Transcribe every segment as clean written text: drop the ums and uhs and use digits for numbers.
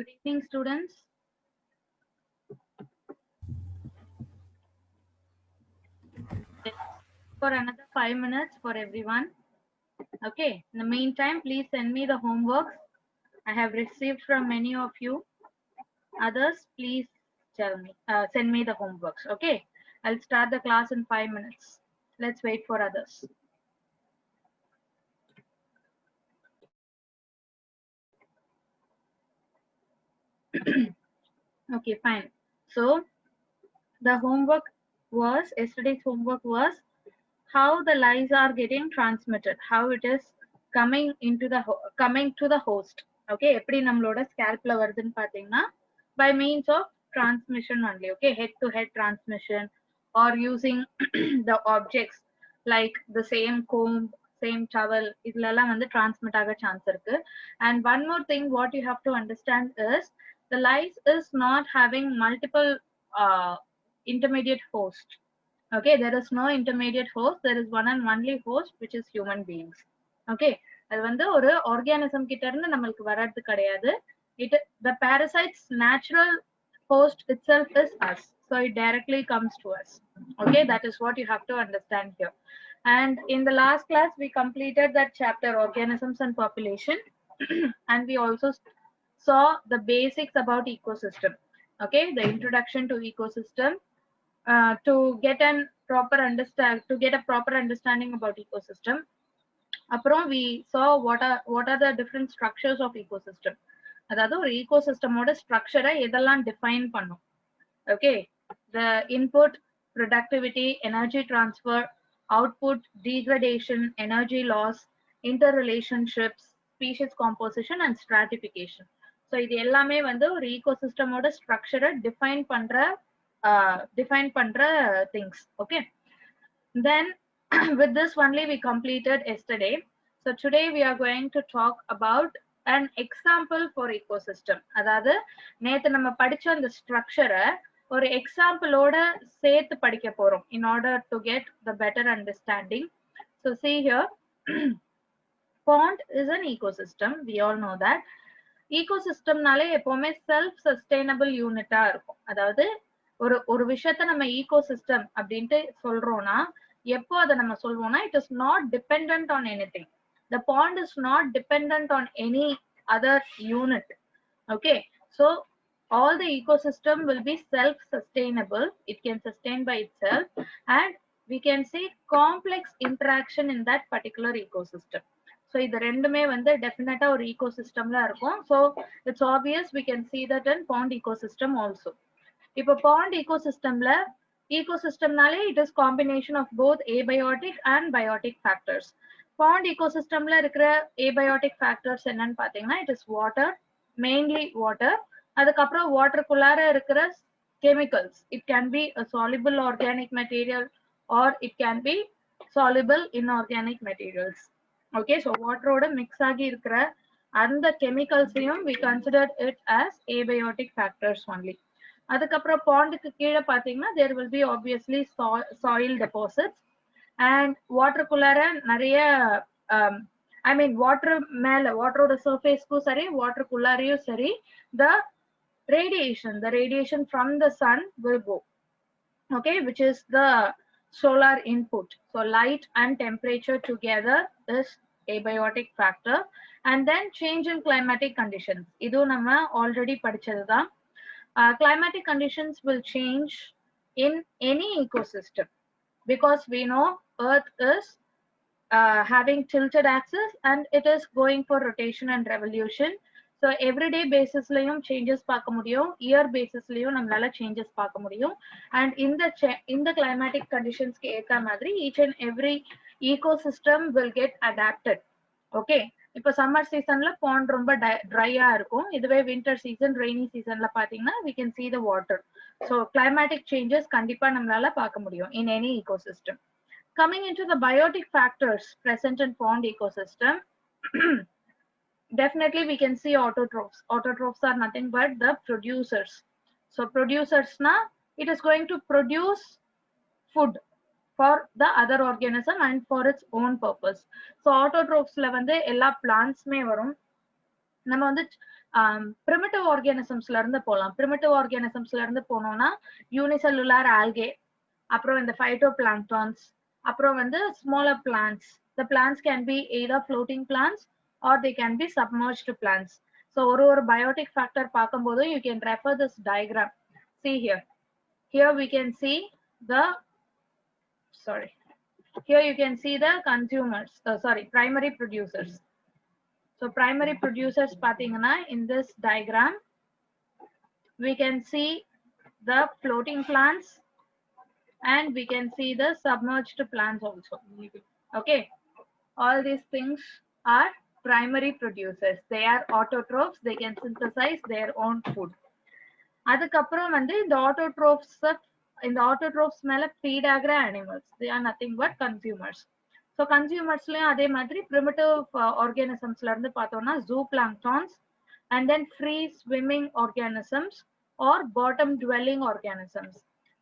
Good evening, students. For another 5 minutes for everyone. Okay. In the meantime, please send me the homeworks I have received from many of you. Others, please send me the homeworks. Okay. I'll start the class in 5 minutes. Let's wait for others. Okay, fine. So the homework yesterday's homework was how the lies are getting transmitted, how it is coming to the host. Okay, எப்படி நம்மளோட scalpல வருதுன்னு பாத்தீங்கன்னா by means of transmission only. Okay, head to head transmission or using the objects like the same comb, same towel, இதெல்லாம் வந்து transmit ஆக chance இருக்கு. And one more thing what you have to understand is the lice is not having multiple intermediate host. Okay, there is no intermediate host, there is one and only host, which is human beings. Okay, அது வந்து ஒரு organism கிட்ட இருந்து நம்மளுக்கு வர்றது கிடையாது. The parasite's natural host itself is us, so it directly comes to us. Okay, that is what you have to understand here. And in the last class we completed that chapter, organisms and population. And we also saw the basics about ecosystem. Okay, the introduction to ecosystem. To get a proper understanding about ecosystem. Aprom we saw what are the different structures of ecosystem. அதாவது ஒரு ecosystem-ஓட structure எதெல்லாம் define பண்ணும். Okay, the input, productivity, energy transfer, output, degradation, energy loss, interrelationships, species composition and stratification. So இது எல்லாமே வந்து ஒரு ecosystem-ஓட structure define பண்ற things. Okay, then with this only we completed yesterday. So today we are going to talk about an example for ecosystem. அதாவது நேத்து நம்ம படிச்ச அந்த ஸ்ட்ரக்சரை ஒரு எக்ஸாம்பிளோட சேர்த்து படிக்க போறோம் in order to get the better understanding. So see here, pond is an ecosystem, we all know that. ecosystemனாலே எப்பவுமே self sustainable unit-ஆ இருக்கும். அதாவது ஒரு விஷயத்தை நம்ம ecosystem அப்படின்ட்டு சொல்றோம்னா எப்போ அதை நம்ம சொல்வோம்னா it is not dependent on anything. The pond is not dependent on any other unit. Okay, so all the ecosystem will be self sustainable, it can sustain by itself, and we can see complex interaction in that particular ecosystem. So இது ரெண்டுமே வந்து டெஃபினட்டா ஒரு ecosystemல இருக்கும். So it's obvious we can see that in pond ecosystem also. இப்போ pond ecosystemனாலே it is combination of both abiotic and biotic factors. Pond ecosystemல இருக்கிற abiotic factors என்னன்னு பாத்தீங்கன்னா it is water, mainly water. அதுக்கப்புறம் வாட்டருக்குள்ளார இருக்கிற chemicals, it can be a soluble organic material or it can be soluble inorganic materials. Okay, so water-ஓட mix ஆகி இருக்கிற அந்த chemicals-ஐயும் we consider it as abiotic factors only. அதுக்கப்புறம் பாண்டுக்கு கீழே பாத்தீங்கன்னா there will be obviously soil deposits and waterக்குள்ளார நிறைய I mean water மேல வாட்டரோட சர்ஃபேஸ்க்கும் சரி வாட்டருக்குள்ளாரையும் சரி the radiation from the sun will go. Okay, which is the solar input. So light and temperature together is abiotic factor. And then change in climatic conditions, இது நம்ம already படிச்சதுதான். Climatic conditions will change in any ecosystem because we know earth is having tilted axis and it is going for rotation and revolution. So everyday basis layum changes பார்க்க முடியும், year basis layum நம்மளால changes பார்க்க முடியும். And in the climatic conditions க்கு ஏத்த மாதிரி each and every ecosystem will get adapted. Okay, இப்போ summer சீசன்ல பாண்ட் ரொம்ப ட்ரையா இருக்கும். இதுவே வின்டர் சீசன் ரெய்னி சீசன்ல பாத்தீங்கன்னா we can see the water. So climatic changes கண்டிப்பா நம்மளால பார்க்க முடியும் in any ecosystem. Coming into the biotic factors present in pond ecosystem, definitely we can see autotrophs. Autotrophs are nothing but the producers. So producers na it is going to produce food for the other organism and for its own purpose. So autotrophs la vande ella plants me varum. நம்ம வந்து primitive organismsல இருந்து போலாம். primitive organismsல இருந்து போனோம்னா unicellular algae, அப்புறம் இந்த phytoplanktons, அப்புறம் வந்து smaller plants. The plants can be either floating plants or they can be submerged plants. So ஒரு biotic factor பார்க்கும்போது you can refer this diagram. See here. Here we can see the here you can see the consumers, primary producers. So primary producers பாத்தீங்கன்னா in this diagram we can see the floating plants and we can see the submerged plants also. Okay, all these things are primary producers. They are autotrophs. They can synthesize their own food. அதுக்கப்புறம் வந்து இந்த autotrophs மேல feed ஆகுற animals, they are nothing but consumers. So consumersலயும் அதே மாதிரி primitive organismsல இருந்து பார்த்தோம்னா zooplanktons, and then free swimming organisms or bottom dwelling organisms.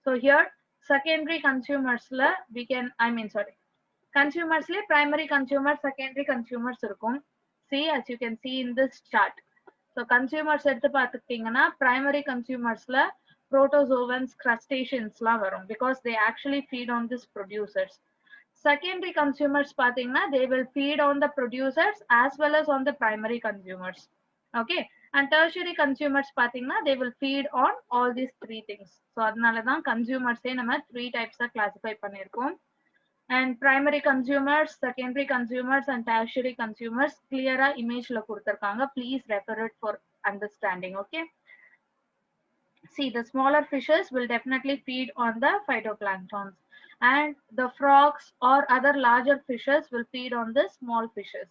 So here secondary consumersல we can consumersல primary consumers, secondary consumers இருக்கும். See, as you can see in this chart. So consumers எடுத்து பார்த்துக்கிட்டீங்கன்னா primary consumersல protozoans, crustaceansலாம் வரும் because they actually feed on these producers. Secondary consumers பாத்தீங்கன்னா they will feed on the producers as well as on the primary consumers. Okay, and tertiary consumers பாத்தீங்கன்னா they will feed on all these three things. So அதனால தான் consumers நம்ம three types classify பண்ணிருக்கோம். And primary consumers, secondary consumers and tertiary consumers clear image la kuduthirukanga. Please refer it for understanding. Okay, see, the smaller fishes will definitely feed on the phytoplanktons, and the frogs or other larger fishes will feed on the small fishes.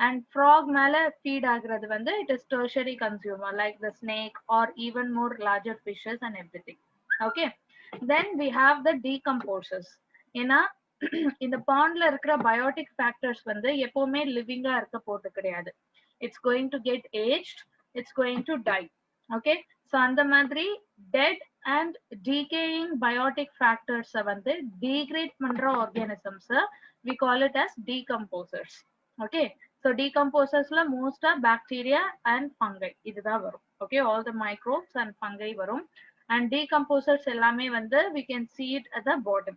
And frog mala feed agradhu vandu it is tertiary consumer like the snake or even more larger fishes and everything. Okay, then we have the decomposers. ஏன்னா இந்த பாண்ட்ல இருக்கிற biotic factors வந்து எப்பவுமே லிவிங்கா இருக்க போறது கிடையாது. It's going to get aged, it's going to die. Okay, so அந்த மாதிரி டெட் அண்ட் டீகேயிங் பயோட்டிக் ஃபேக்டர்ஸை வந்து டீக்ரேட் பண்ற organisms we call it as decomposers. Okay, so டீகம்போசர்ஸ்ல மோஸ்டா பாக்டீரியா அண்ட் ஃபங்கை இதுதான் வரும். Okay, all the microbes and fungi வரும். அண்ட் டீகம்போசர்ஸ் எல்லாமே வந்து we can see it at the bottom.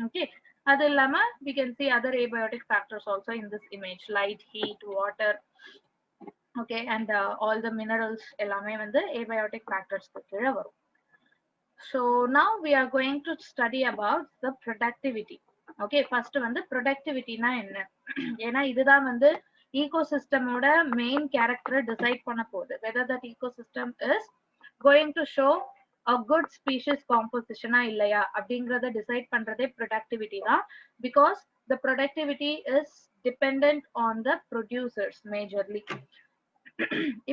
Okay, அது இல்லாம we can see other abiotic factors also in this image, light, heat, water. Okay, and all the minerals எல்லாமே வந்து abiotic factors கீழ வரும். So now we are going to study about the productivity. Okay, first வந்து productivity னா என்ன, ஏன்னா இதுதான் வந்து ecosystem-ஓட main character decide பண்ண போகுது. Whether that ecosystem is going to show a good species composition இல்லையா அப்படிங்கறத டிசைட் பண்றதே productivity தான். Because the productivity is dependent on the producers majorly.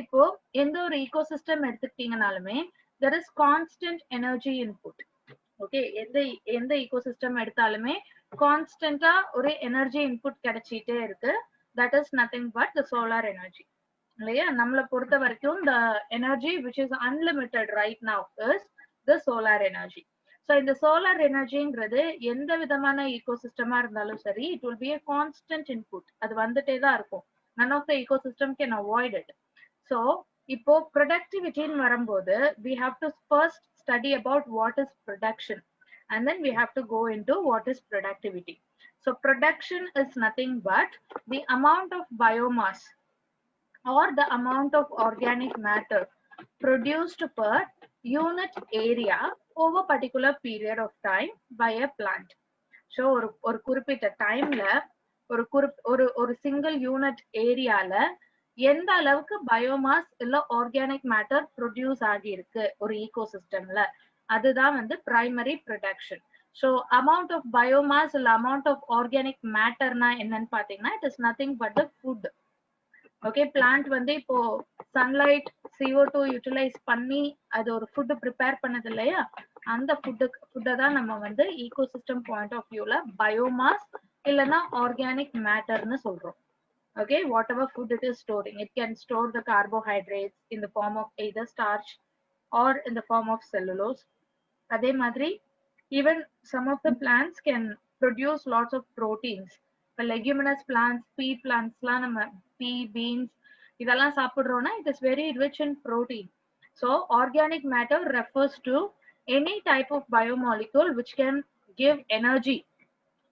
இப்போ எந்த ஒரு ecosystem எடுத்துக்கிட்டீங்கனாலுமே there is constant energy input. Okay, எந்த ecosystem எடுத்தாலுமே கான்ஸ்டன்டா ஒரு எனர்ஜி இன்புட் கிடைச்சிட்டே இருக்கு. That is nothing but the solar energy. இல்லையா, நம்மளை பொறுத்த வரைக்கும் the energy which is unlimited right now is the solar energy. So இந்த solar energyங்கிறது எந்த விதமான ecosystem இருந்தாலும் சரி, it will be a constant input. அது வந்துட்டே தான் இருக்கும். None of the ecosystem can avoid it. So இப்போ productivity வரும்போது we have to first study about what is production, and then we have to go into what is productivity. So production is nothing but the amount of biomass or the amount of organic matter produced per unit area over particular period of time by a plant. So ஒரு குறிப்பிட்ட டைம்ல ஒரு single unit ஏரியால எந்த அளவுக்கு biomass இல்ல organic matter produce ஆகியிருக்கு ஒரு ஈகோசிஸ்டம்ல, அதுதான் வந்து primary production. So amount of biomass இல்ல அமௌண்ட் ஆஃப் ஆர்கானிக் மேட்டர்னா என்னன்னு பாத்தீங்கன்னா it is nothing but the food. Okay, plant வந்து இப்போ சன்லைட் CO2 யூட்டிலைஸ் பண்ணி அது ஒரு ஃபுட் ப்ரிப்பேர் பண்ணது இல்லையா, அந்த ஃபுட்டை தான் நம்ம வந்து ஈகோசிஸ்டம் பாயிண்ட் ஆஃப் வியூல பயோமாஸ் இல்லைன்னா ஆர்கானிக் மேட்டர்னு சொல்றோம். Okay, whatever food it is storing, it can store the carbohydrates in the form of either starch or in the form of cellulose. அதே மாதிரி even some of the plants can produce lots of proteins. The leguminous plants, pea plants, pea, beans, இதெல்லாம் சாப்பிடுறோம்னா it is very rich in protein. So organic matter refers to any type of biomolecule which can give energy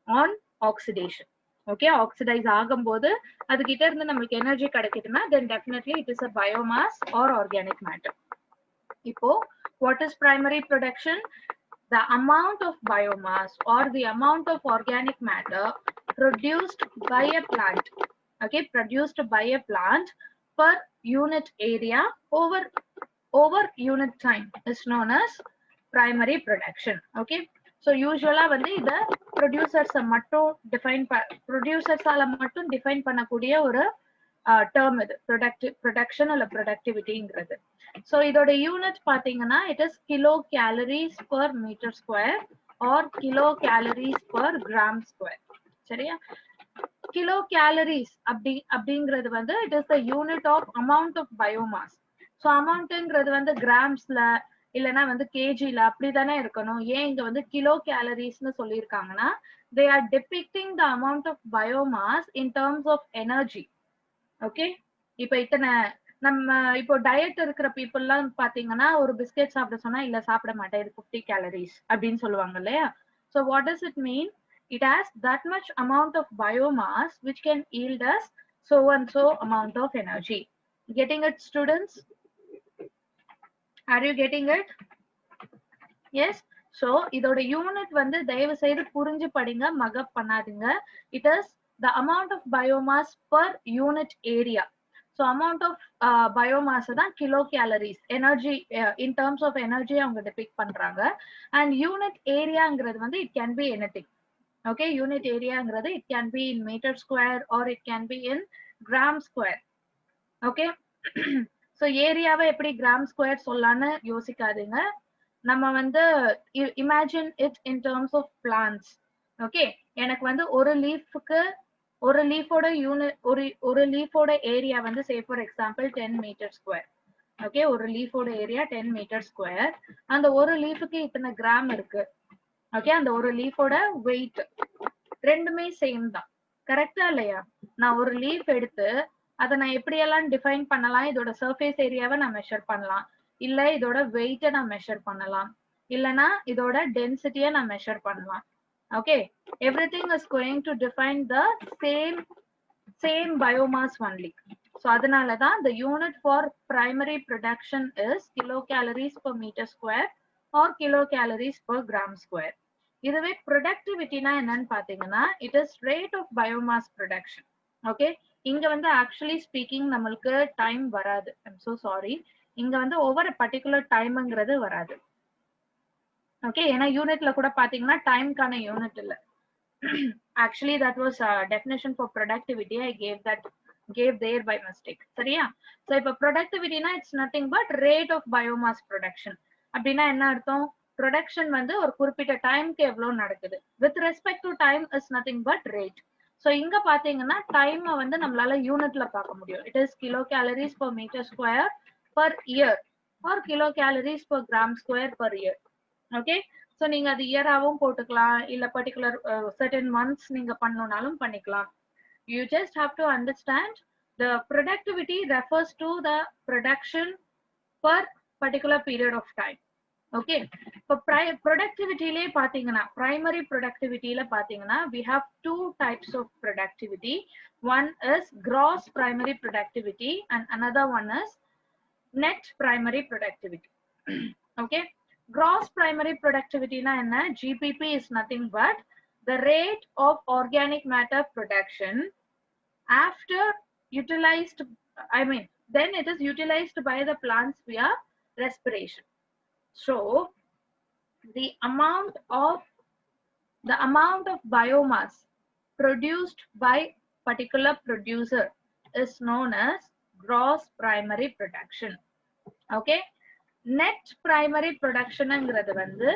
on oxidation. Okay, oxidize ஆகும்போது அது கிட்ட இருந்து நமக்கு energy கிடைக்குதுன்னா then definitely it is a biomass or organic matter. இப்போ what is primary production? The amount of biomass or the amount of organic matter produced by a plant, okay, produced by a plant per unit area over unit time is known as primary production. Okay, so usually வந்து இத producers மட்டும் producers-ஆல மட்டும் define பண்ணக்கூடிய ஒரு term இது production அல்ல productivityங்கிறது. So இதோட unit பாத்தீங்கன்னா it is kilocalories per meter square or kilocalories per gram square. சரியா? kilocalories அப்படிங்கிறது வந்து it is the unit of amount of biomass. So amountங்கிறது வந்து கிராம்ஸ்ல இல்லனா வந்து kgல அப்படிதானே இருக்கணும். ஏன் இங்க வந்து kilocalories-னு சொல்லிருக்காங்கன்னா they are depicting the amount of biomass in terms of energy. Okay, இப்போ இத்தனை நம்ம இப்போ டயட் இருக்கிற பீப்புள்லாம் பாத்தீங்கன்னா ஒரு பிஸ்கெட் சாப்பிட சொன்னா இல்ல சாப்பிட மாட்டேன் இது 50 கேலரிஸ் அப்படின்னு சொல்லுவாங்க இல்லையா. So what does it mean? It has that much amount of biomass which can yield us so and so amount of energy. Getting it, students? Are you getting it? Yes. So இதோட unit வந்து தயவு செய்து புரிஞ்சு படிங்க, மகப் பண்ணாதீங்க. It is the amount of biomass per unit area. So amount of biomass தான் kilocalories, energy in terms of energy அவங்க depict பண்றாங்க. And unit areaங்கிறது வந்து it can be anything. Okay, unit areaங்கிறது it can be in meter square or it can be in gram square. Okay, so ஏரியாவை எப்படி gram square சொல்லலாம்னு யோசிக்காதீங்க. நம்ம வந்து imagine it in terms of plants. Okay, எனக்கு வந்து ஒரு லீஃப்க்கு ஒரு லீஃபோட யூனிட் ஒரு லீஃபோட ஏரியா வந்து say for example 10 meter square. Okay, ஒரு லீஃபோட ஏரியா 10 meter square. அந்த ஒரு லீஃப்க்கு இத்தனை கிராம் இருக்கு. ஓகே, அந்த ஒரு லீஃபோட வெயிட் ரெண்டுமே சேம் தான். கரெக்டா இல்லையா? நான் ஒரு லீஃப் எடுத்து அதை நான் எப்படியெல்லாம் டிஃபைன் பண்ணலாம்? இதோட சர்ஃபேஸ் ஏரியாவை நான் மெஷர் பண்ணலாம், இல்ல இதோட வெயிட்டை நான் மெஷர் பண்ணலாம், இல்லனா இதோட டென்சிட்டியை நான் மெஷர் பண்ணலாம். Okay, everything is going to define the same biomass only. So அதனால தான் the unit for primary production is kilocalories per meter square or kilocalories per gram square. இதுவே productivity-னா என்னன்னு பாத்தீங்கன்னா it is rate of biomass production. Okay, இங்க வந்து actually speaking நம்மளுக்கு time வராது. I'm so sorry. இங்க வந்து over a particular timeங்கிறது வராது. ஓகே, ஏன்னா யூனிட்ல கூட பாத்தீங்கன்னா டைம்க்கான யூனிட் இல்ல. Actually that was a definition for productivity. I gave there by mistake. சரியா? So இப்ப productivity-னா it's nothing but rate of biomass production. அப்படின்னா என்ன அர்த்தம்? ப்ரொடக்ஷன் வந்து ஒரு குறிப்பிட்ட டைம்க்கு எவ்வளவு நடக்குது. With respect to time is nothing but rate. So இங்க பாத்தீங்கன்னா டைம் வந்து நம்மளால யூனிட்ல பார்க்க முடியும். It is kilo calories per metre square per year or kilo calories per gram square per year. Okay, so நீங்க அது இயராகவும் போட்டுக்கலாம், இல்ல பர்டிகுலர் சர்டன் மந்த்ஸ் நீங்க பண்ணணும்னாலும் பண்ணிக்கலாம். You just have to understand the productivity refers to the production per particular period of time. Okay, இப்போ productivity-லே பாத்தீங்கன்னா primary productivity-ல பாத்தீங்கன்னா we have two types of productivity. One is gross primary productivity and another one is net primary productivity. Okay, gross primary productivity na enna? GPP is nothing but the rate of organic matter production after utilized, then it is utilized by the plants via respiration. So the amount of biomass produced by particular producer is known as gross primary production. Okay, net primary productionங்கிறது வந்து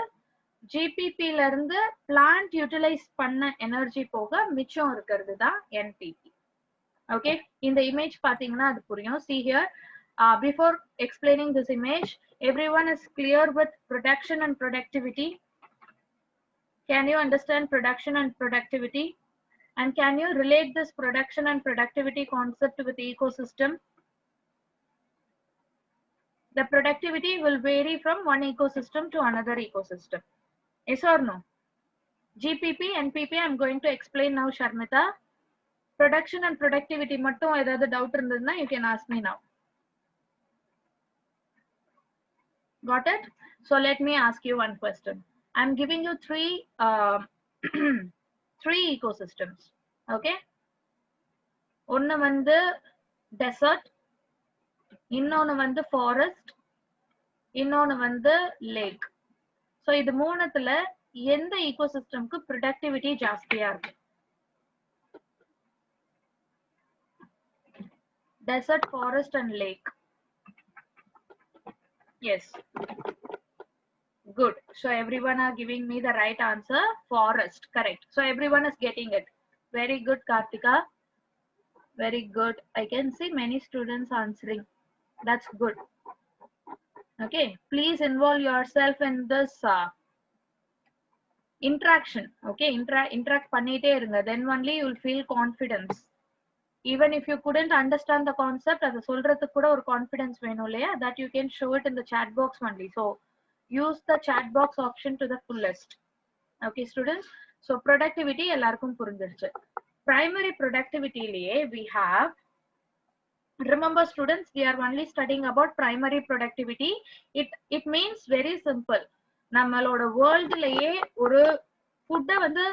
GPP ல இருந்து plant utilize பண்ண energy போக மிச்சம் இருக்கிறது தான் NPP. Okay, இந்த image பாத்தீங்கன்னா அது புரியும். See here, before explaining this image, everyone is clear with production and productivity? Can you understand production and productivity? And can you relate this production and productivity concept with ecosystem? The productivity will vary from one ecosystem to another ecosystem. Yes or no? GPP, NPP, I'm going to explain now, Sharmita. Production and productivity mattum edavadhu doubt irundadna you can ask me now. Got it? So let me ask you one question. I'm giving you three three ecosystems. Okay? One vandu desert, இன்னொன்னு வந்து forest, இன்னொன்னு வந்து lake. So இது மூணுத்துல எந்த ecosystemக்கு productivity ஜாஸ்தியா இருக்கு? Desert, forest and lake. Yes. Good. So everyone are giving me the right answer. Forest. Correct. So everyone is getting it. Very good, Kartika. Very good. I can see many students answering. That's good. Okay. Please involve yourself in this interaction. Okay. Interact பண்ணிட்டே இருங்க. Then only you will feel confidence. Even if you couldn't understand the concept, அது சொல்றதுக்கு கூட ஒரு confidence வேணும் இல்லையா? That you can show it in the chat box only. So use the chat box option to the fullest. Okay, students. So productivity எல்லாருக்கும் புரிஞ்சிருச்சு. Primary productivity liye we have, remember students, we are only studying about primary productivity. It means very simple. நம்மளோட வேர்ல்ட்லயே ஒரு ஃபுட்டை வந்து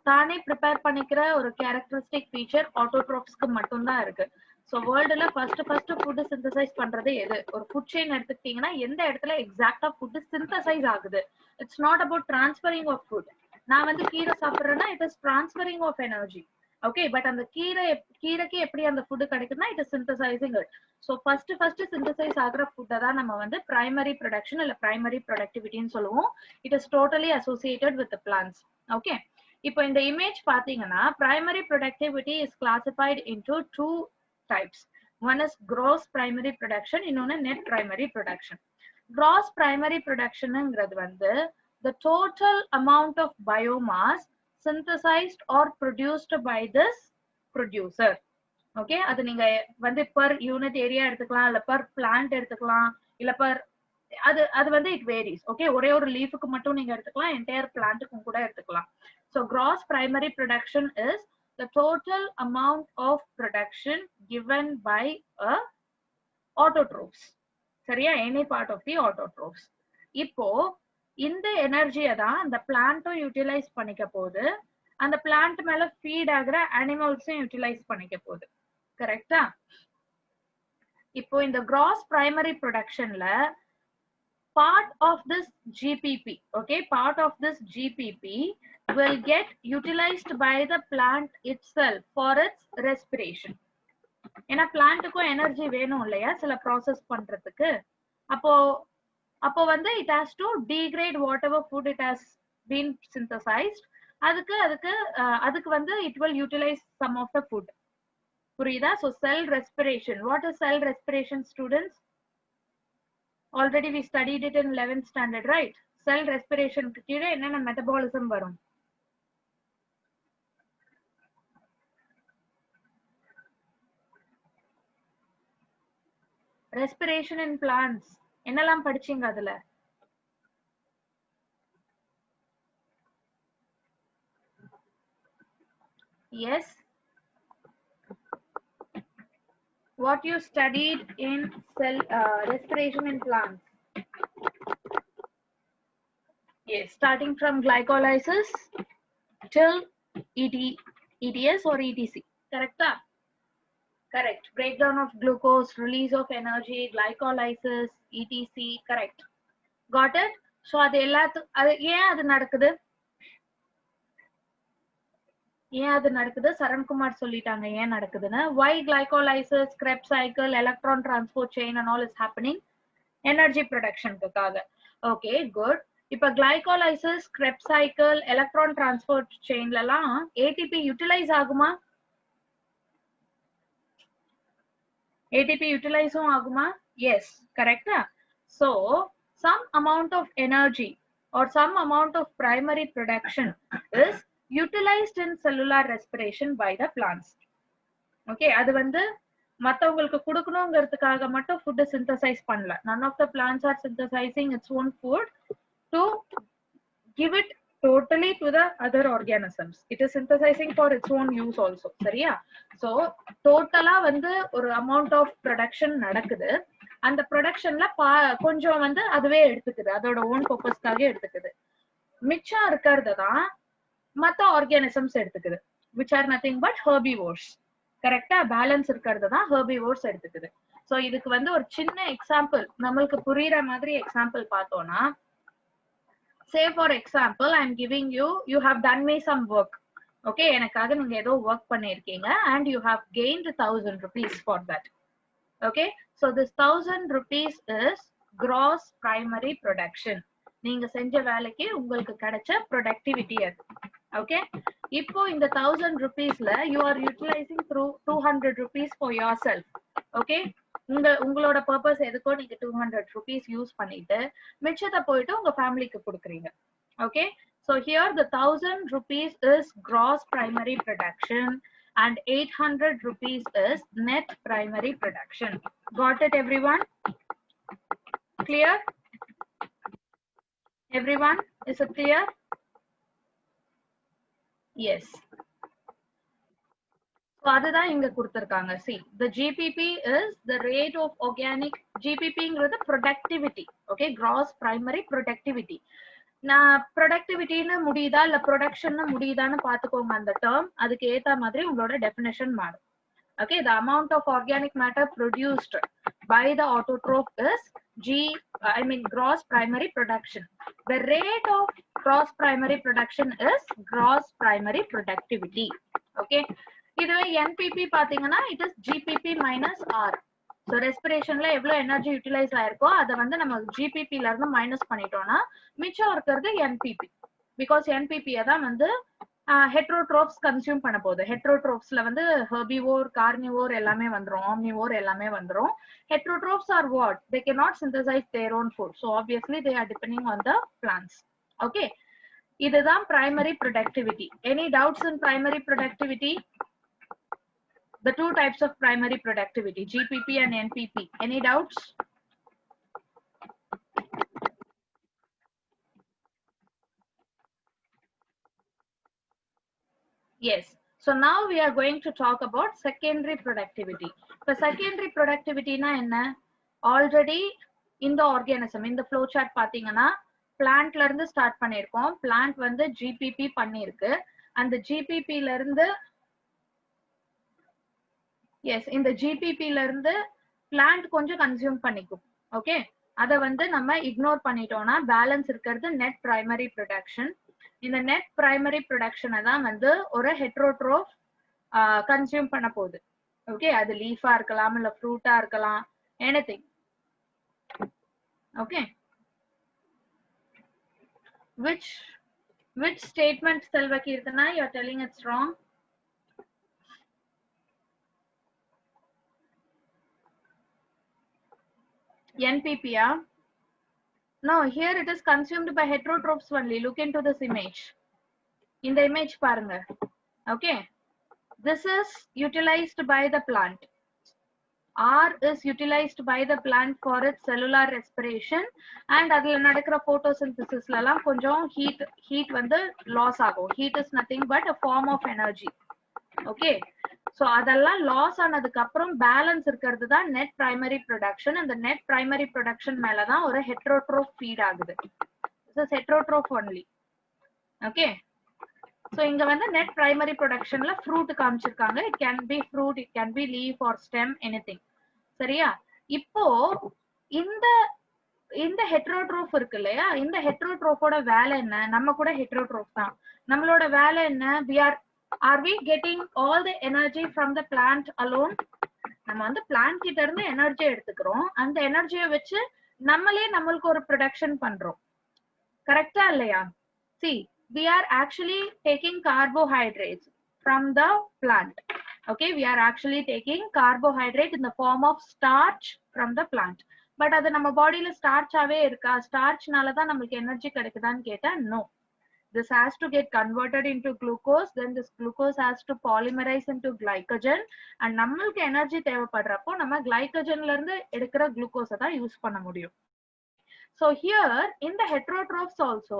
தானே prepare பண்ணிக்கிற ஒரு characteristic feature ஆட்டோட்ரோப்ஸ்க்கு மட்டும்தான் இருக்கு. ஸோ வேர்ல்டுல ஃபர்ஸ்ட் ஃபுட் சிந்தசைஸ் பண்றது எது? ஒரு ஃபுட் செயின் எடுத்துக்கிட்டீங்கன்னா எந்த இடத்துல எக்ஸாக்டா ஃபுட் சிந்தசைஸ் ஆகுது? It's not about transferring of food. நான் வந்து கீரை சாப்பிட்றேன்னா it is transferring of energy. Okay, but அந்த கீரைக்கு எப்படி அந்த ஃபுட் கிடைக்குதுன்னா it is synthesising it. So first synthesise ஆகிற ஃபுட்டை தான் நம்ம வந்து பிரைமரி ப்ரொடக்ஷன் இல்ல பிரைமரி ப்ரொடக்டிவிட்டின்னு சொல்லுவோம். It is totally associated with plants. Okay, இப்போ இந்த இமேஜ் பாத்தீங்கன்னா primary productivity is classified into two types. One is gross primary production, இன்னொன்னு net primary production. Gross primary productionங்கிறது வந்து the total amount of biomass synthesized or produced by this producer. Okay, அது நீங்க வந்து per unit area எடுத்துக்கலாம், இல்ல per plant எடுத்துக்கலாம், இல்ல per அது வந்து it varies. Okay, ஒரே ஒரு லீஃப்க்கு மட்டும் நீங்க எடுத்துக்கலாம், என்டையர் பிளான்ட்டுக்கும் கூட எடுத்துக்கலாம். So gross primary production is the total amount of production given by a autotrophs. சரியா? any part of the autotrophs. இப்போ இந்த எனர்ஜியை தான் அந்த பிளான்ட்டும் யூட்டிலைஸ் பண்ணிக்க போகுது, அந்த பிளான்ட் மேல ஃபீட் ஆகுற அனிமல்ஸும் யூட்டிலைஸ் பண்ணிக்க போகுது. கரெக்டா? இப்போ இந்த கிராஸ் பிரைமரி ப்ரொடக்ஷன்ல part of this GPP, okay, part of this GPP will get utilized by the plant itself for its respiration. ஏன்னா பிளான்ட்டுக்கும் எனர்ஜி வேணும் இல்லையா சில ப்ராசஸ் பண்றதுக்கு. அப்போ வந்து it has to degrade whatever food it has been synthesized. அதுக்கு வந்து it will utilize some of the food. புரியுதா? So cell respiration. What is cell respiration, students? Already we studied it in 11th standard, right? Cell respiration க்கு கீழ என்னென்ன metabolism வரும்? Respiration in plants என்னெல்லாம் படிச்சீங்க அதுல? Yes. What you studied in cell respiration in plants? Yes, starting from glycolysis till ETS or ETC. Correct? Correct. Breakdown of glucose, release of energy, glycolysis, ETC. Correct. Got it? So அது ஏன் அது நடக்குது? ஏன் அது நடக்குது? சரண்குமார் சொல்லிட்டாங்க ஏன் நடக்குதுன்னு. Why glycolysis, Krebs cycle, electron transport chain and all is happening? Energy production க்காக. Okay, good. இப்ப glycolysis, Krebs cycle, electron transport chainலலாம் ATP utilize ஆகுமா? ATP utilize ஆகுமா? Yes, correct. So some amount of energy or some amount of primary production is utilized in cellular respiration by the plants. Okay, அது வந்து மத்தவங்களுக்கு கொடுக்கணும்ங்கிறதுக்காக மட்டும் food synthesise பண்ணல. none of the plants are synthesizing its own food to give it totally to the other organisms. It is synthesizing for its own use also. சரியா? so டோட்டலா வந்து ஒரு amount of production நடக்குது. அந்த ப்ரொடக்ஷன்ல கொஞ்சம் வந்து அதுவே எடுத்துக்குது, அதோட ஓன் பர்பஸ்க்காக எடுத்துக்குது. மிச்சம் இருக்கிறது தான் மற்ற ஆர்கானிசம்ஸ் எடுத்துக்குது, which are nothing but herbivores. கரெக்டா? பேலன்ஸ் இருக்கிறது தான் herbivores எடுத்துக்குது. ஸோ இதுக்கு வந்து ஒரு சின்ன எக்ஸாம்பிள் நம்மளுக்கு புரியுற மாதிரி எக்ஸாம்பிள் பார்த்தோம்னா, say for example I am giving you have done me some work. okay, எனக்காக நீங்க ஏதோ ஒர்க் பண்ணிருக்கீங்க and you have gained 1000 rupees for that. okay, so this 1000 rupees is gross primary production. நீங்க செஞ்ச வேலைக்கு உங்களுக்கு கிடைச்ச productivity அது. okay, இப்போ இந்த 1000 rupeesல you are utilizing through 200 rupees for yourself. okay, உங்களோட பர்பஸ் எதுக்கோ நீங்க 200 rupees யூஸ் பண்ணிட்டு மிச்சத்தை போயிட்டு உங்க ஃபேமிலிக்கு கொடுக்குறீங்க. okay, so here the 1000 rupees is gross primary production and 800 rupees is net primary production. got it everyone? clear? everyone, is it clear? yes. so அதுதான் இங்க கொடுத்திருக்காங்க. see, the GPP is the rate of organic, GPP ங்கிறது productivity. okay, gross primary productivity. நான் ப்ரொடக்டிவிட்டின்னு முடியுதா இல்ல production முடியுதான்னு பாத்துக்கோங்க. அந்த term அதுக்கு ஏத்த மாதிரி உங்களோட டெஃபினேஷன் மாறும். okay, the amount of organic matter produced by the autotroph is gross primary production. the rate of gross primary production is gross primary productivity. okay, இதுவே NPP பாத்தீங்கன்னா it is GPP minus R. so ரெஸ்பிரேஷன்ல எவ்வளவு energy utilise ஆயிருக்கோ அதை வந்து நம்ம GPP ல இருந்து minus பண்ணிட்டோம்னா மிச்சம் இருக்கிறது NPP. பிகாஸ் NPP தான் வந்து ஹெட்ரோட்ரோப்ஸ் கன்சியூம் பண்ண போகுது. ஹெட்ரோட்ரோப்ஸ்ல வந்து ஹெர்பிவோர், கார்னிவோர் எல்லாமே வந்துரும், ஆம்னிவோர் எல்லாமே வந்துரும். Heterotrophs are what? they cannot synthesize their own food, so obviously they are depending on the plants. okay, இதுதான் primary productivity. any doubts in primary productivity? the two types of primary productivity, GPP and NPP. any doubts? yes. so now we are going to talk about secondary productivity. இப்ப secondary productivity na enna? already in the organism, in the flow chart பாத்தீங்கன்னா பிளான்ட்ல இருந்து start பண்ணிருக்கோம். Plant வந்து GPP பண்ணிருக்கு. அந்த GPP ல இருந்து yes, இந்த GPP ல இருந்து பிளான்ட் கொஞ்சம் கன்சியூம் பண்ணிக்கும். ஓகே, அத வந்து நம்ம இக்னோர் பண்ணிட்டோம்னா பேலன்ஸ் இருக்கிறது நெட் பிரைமரி ப்ரொடக்ஷன். இந்த நெட் பிரைமரி ப்ரொடக்ஷனை தான் வந்து ஒரு ஹெட்ரோட்ரோஃப் கன்சியூம் பண்ண போகுது. ஓகே, அது லீஃபா இருக்கலாம் இல்ல ஃப்ரூட்டா இருக்கலாம், anything. Okay, which statement Selva Kirtana you are telling it's wrong? NPP, yeah? No, here it is consumed by heterotrophs only. Look into this image. In the image paranga. Okay, this is utilized by the plant. R is utilized by the plant for its cellular respiration and adula nadakra photosynthesis la la konjam heat வந்து loss ஆகும். heat is nothing but a form of energy. okay, so அதெல்லாம் loss ஆனதுக்கு அப்புறம் balance இருக்கிறது தான் net primary production. அந்த net primary production மேல தான் ஒரு ஹெட்ரோட்ரோஃப் ஃபீட் ஆகுது. this is heterotroph only. okay, so இங்க வந்து நெட் பிரைமரி ப்ரொடக்ஷன்ல ஃப்ரூட் காமிச்சிருக்காங்க. it can be fruit, it can be leaf or stem, anything. சரியா? இப்போ இந்த ஹெட்ரோட்ரோஃப் இருக்கு இல்லையா, இந்த ஹெட்ரோட்ரோஃபோட வேலை என்ன? நம்ம கூட ஹெட்ரோட்ரோஃப் தான். நம்மளோட வேலை என்ன? are we getting all the energy from the plant alone? நம்ம வந்து பிளான்ட் கிட்ட இருந்து எனர்ஜி எடுத்துக்கிறோம். அந்த எனர்ஜியை வச்சு நம்மளே நம்மளுக்கு ஒரு ப்ரொடக்ஷன் பண்றோம். கரெக்டா இல்லையா? see, we are actually taking carbohydrates from the plant. okay, we are actually taking carbohydrate in the form of starch from the plant. but அது நம்ம பாடியில ஸ்டார்ச்சாவே இருக்கா? ஸ்டார்ச்னால தான் நமக்கு எனர்ஜி கிடைக்குதான்னு கேட்டா no. This has to get converted into glucose, then this glucose has to polymerize into glycogen, and நம்மளுக்கு energy தேவைப்படுறப்போ நம்ம glycogenல இருந்து எடுக்கிற glucose தான் யூஸ் பண்ண முடியும். Okay, so here in the heterotrophs also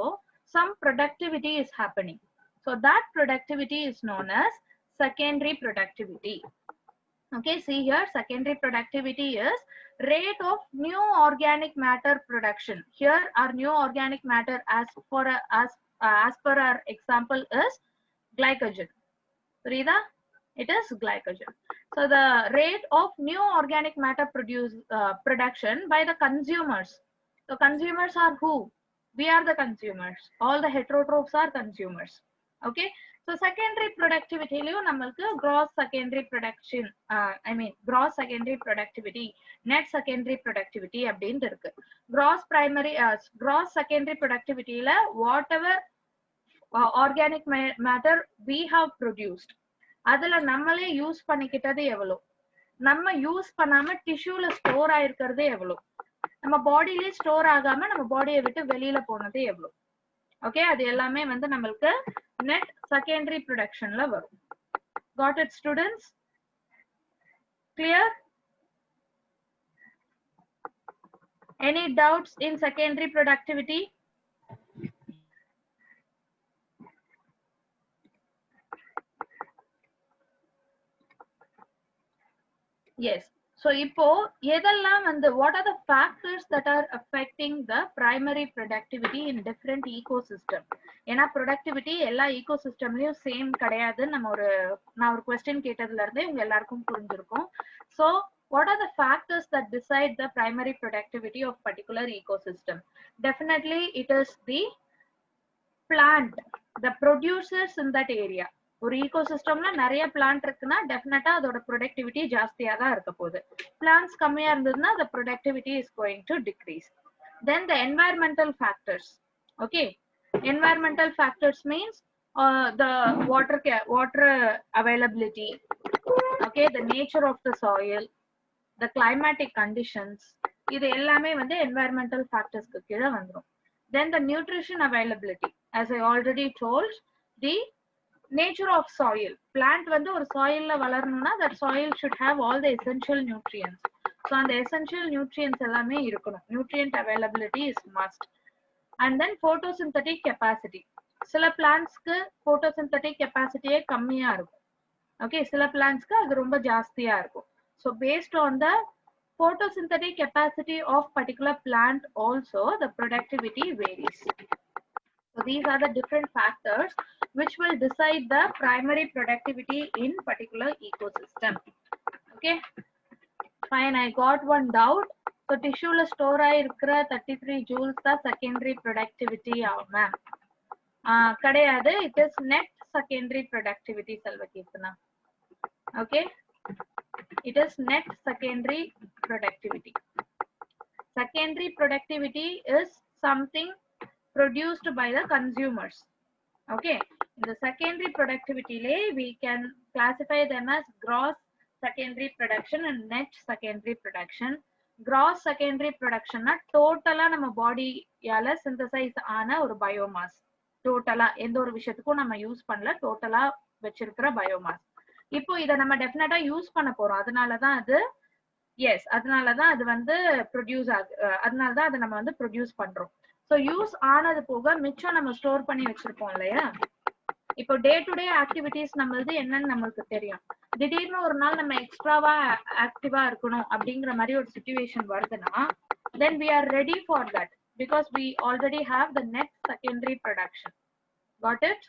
some productivity is happening. So that productivity is known as secondary productivity. Okay, see here, secondary productivity is rate of new organic matter production. Here our new organic matter as per our example is glycogen. Rida, it is glycogen. So the rate of new organic matter production by the consumers. So consumers are who? We are the consumers. All the heterotrophs are consumers. Okay, so secondary productivity liyo namalku gross secondary production, gross secondary productivity, net secondary productivity அப்படினு இருக்கு. Gross secondary productivity ல whatever organic matter we have produced, அதுல நம்மளே use பண்ணிக்கிட்டது எவ்வளவு, நம்ம use பண்ணாம டிஷ்யூல store ஆயிருக்கிறது எவ்வளவு, நம்ம பாடியிலே ஸ்டோர் ஆகாம நம்ம பாடியை விட்டு வெளியில போனது எவ்வளவு. ஓகே, அது எல்லாமே வந்து நம்மளுக்கு நெட் செகண்டரி ப்ரொடக்ஷன்ல வரும். Got it, students? Clear? Any doubts in secondary productivity? Yes. So இப்போ எதெல்லாம் வந்து what are the factors that are affecting the primary productivity in different ecosystem? ஏன்னா productivity எல்லா ecosystemலயும் சேம் கிடையாது. நான் ஒரு question கேட்டதுல இருந்தே உங்க எல்லாருக்கும் புரிஞ்சிருக்கும். So what are the factors that decide the primary productivity of particular ecosystem? Definitely it is the plant, the producers in that area. ஒரு ecosystemல நிறைய plant இருக்குன்னா definitely அதோட productivity ஜாஸ்தியா தான் இருக்க போகுது. Plants கம்மியா இருந்ததுன்னா the productivity is going to decrease. Then the environmental factors. Okay, environmental factors means the water availability. Okay, the nature of the soil, the climatic conditions. இது எல்லாமே வந்து environmental factors க்கு கீழ வந்துரும். Then the nutrition availability, as I already told, the nature of soil. Plant வந்து ஒரு soilல வளரணும்னா that soil should have all the essential nutrients. So அந்த essential nutrients எல்லாமே இருக்கணும். Nutrient availability is must. And then photosynthetic capacity. சில plantsக்கு photosynthetic capacity கம்மியா இருக்கும். Okay, சில plantsக்கு அது ரொம்ப ஜாஸ்தியா இருக்கும். So based on the photosynthetic capacity of particular plant also the productivity varies. So these are the different factors which will decide the primary productivity in particular ecosystem. Okay, fine, I got one doubt. So tissue la store ஆயிருக்கிற 33 joules the secondary productivity ஆகும் ma'am. கிடையாது, it is net secondary productivity Salvakirtana. Okay, it is net secondary productivity. Secondary productivity is something produced by the consumers. Okay, in the secondary productivity we can classify them as gross secondary production and net secondary production. Gross secondary production na total நம்ம body Yala synthesize ஆன ஒரு biomass. Total எந்த ஒரு விஷயத்துக்கும் நம்ம use பண்ணல, டோட்டலா வச்சிருக்கிற biomass. இப்போ இத நம்ம டெஃபினட்டா யூஸ் பண்ண போறோம், அதனாலதான் அது அதனாலதான் அது வந்து ப்ரொடியூஸ் அதனாலதான் அதை நம்ம வந்து ப்ரொடியூஸ் பண்றோம். So யூஸ் ஆனது போக மிச்சம் நம்ம ஸ்டோர் பண்ணி வச்சிருப்போம் இல்லையா. இப்போ டே டு டே ஆக்டிவிட்டிஸ் நம்மளது என்னன்னு நம்மளுக்கு தெரியும். திடீர்னு ஒரு நாள் நம்ம எக்ஸ்ட்ராவா ஆக்டிவா இருக்கணும் அப்படிங்கிற மாதிரி ஒரு சிச்சுவேஷன் வருதுன்னா then we are ready for that because we already have the net secondary production. Got it?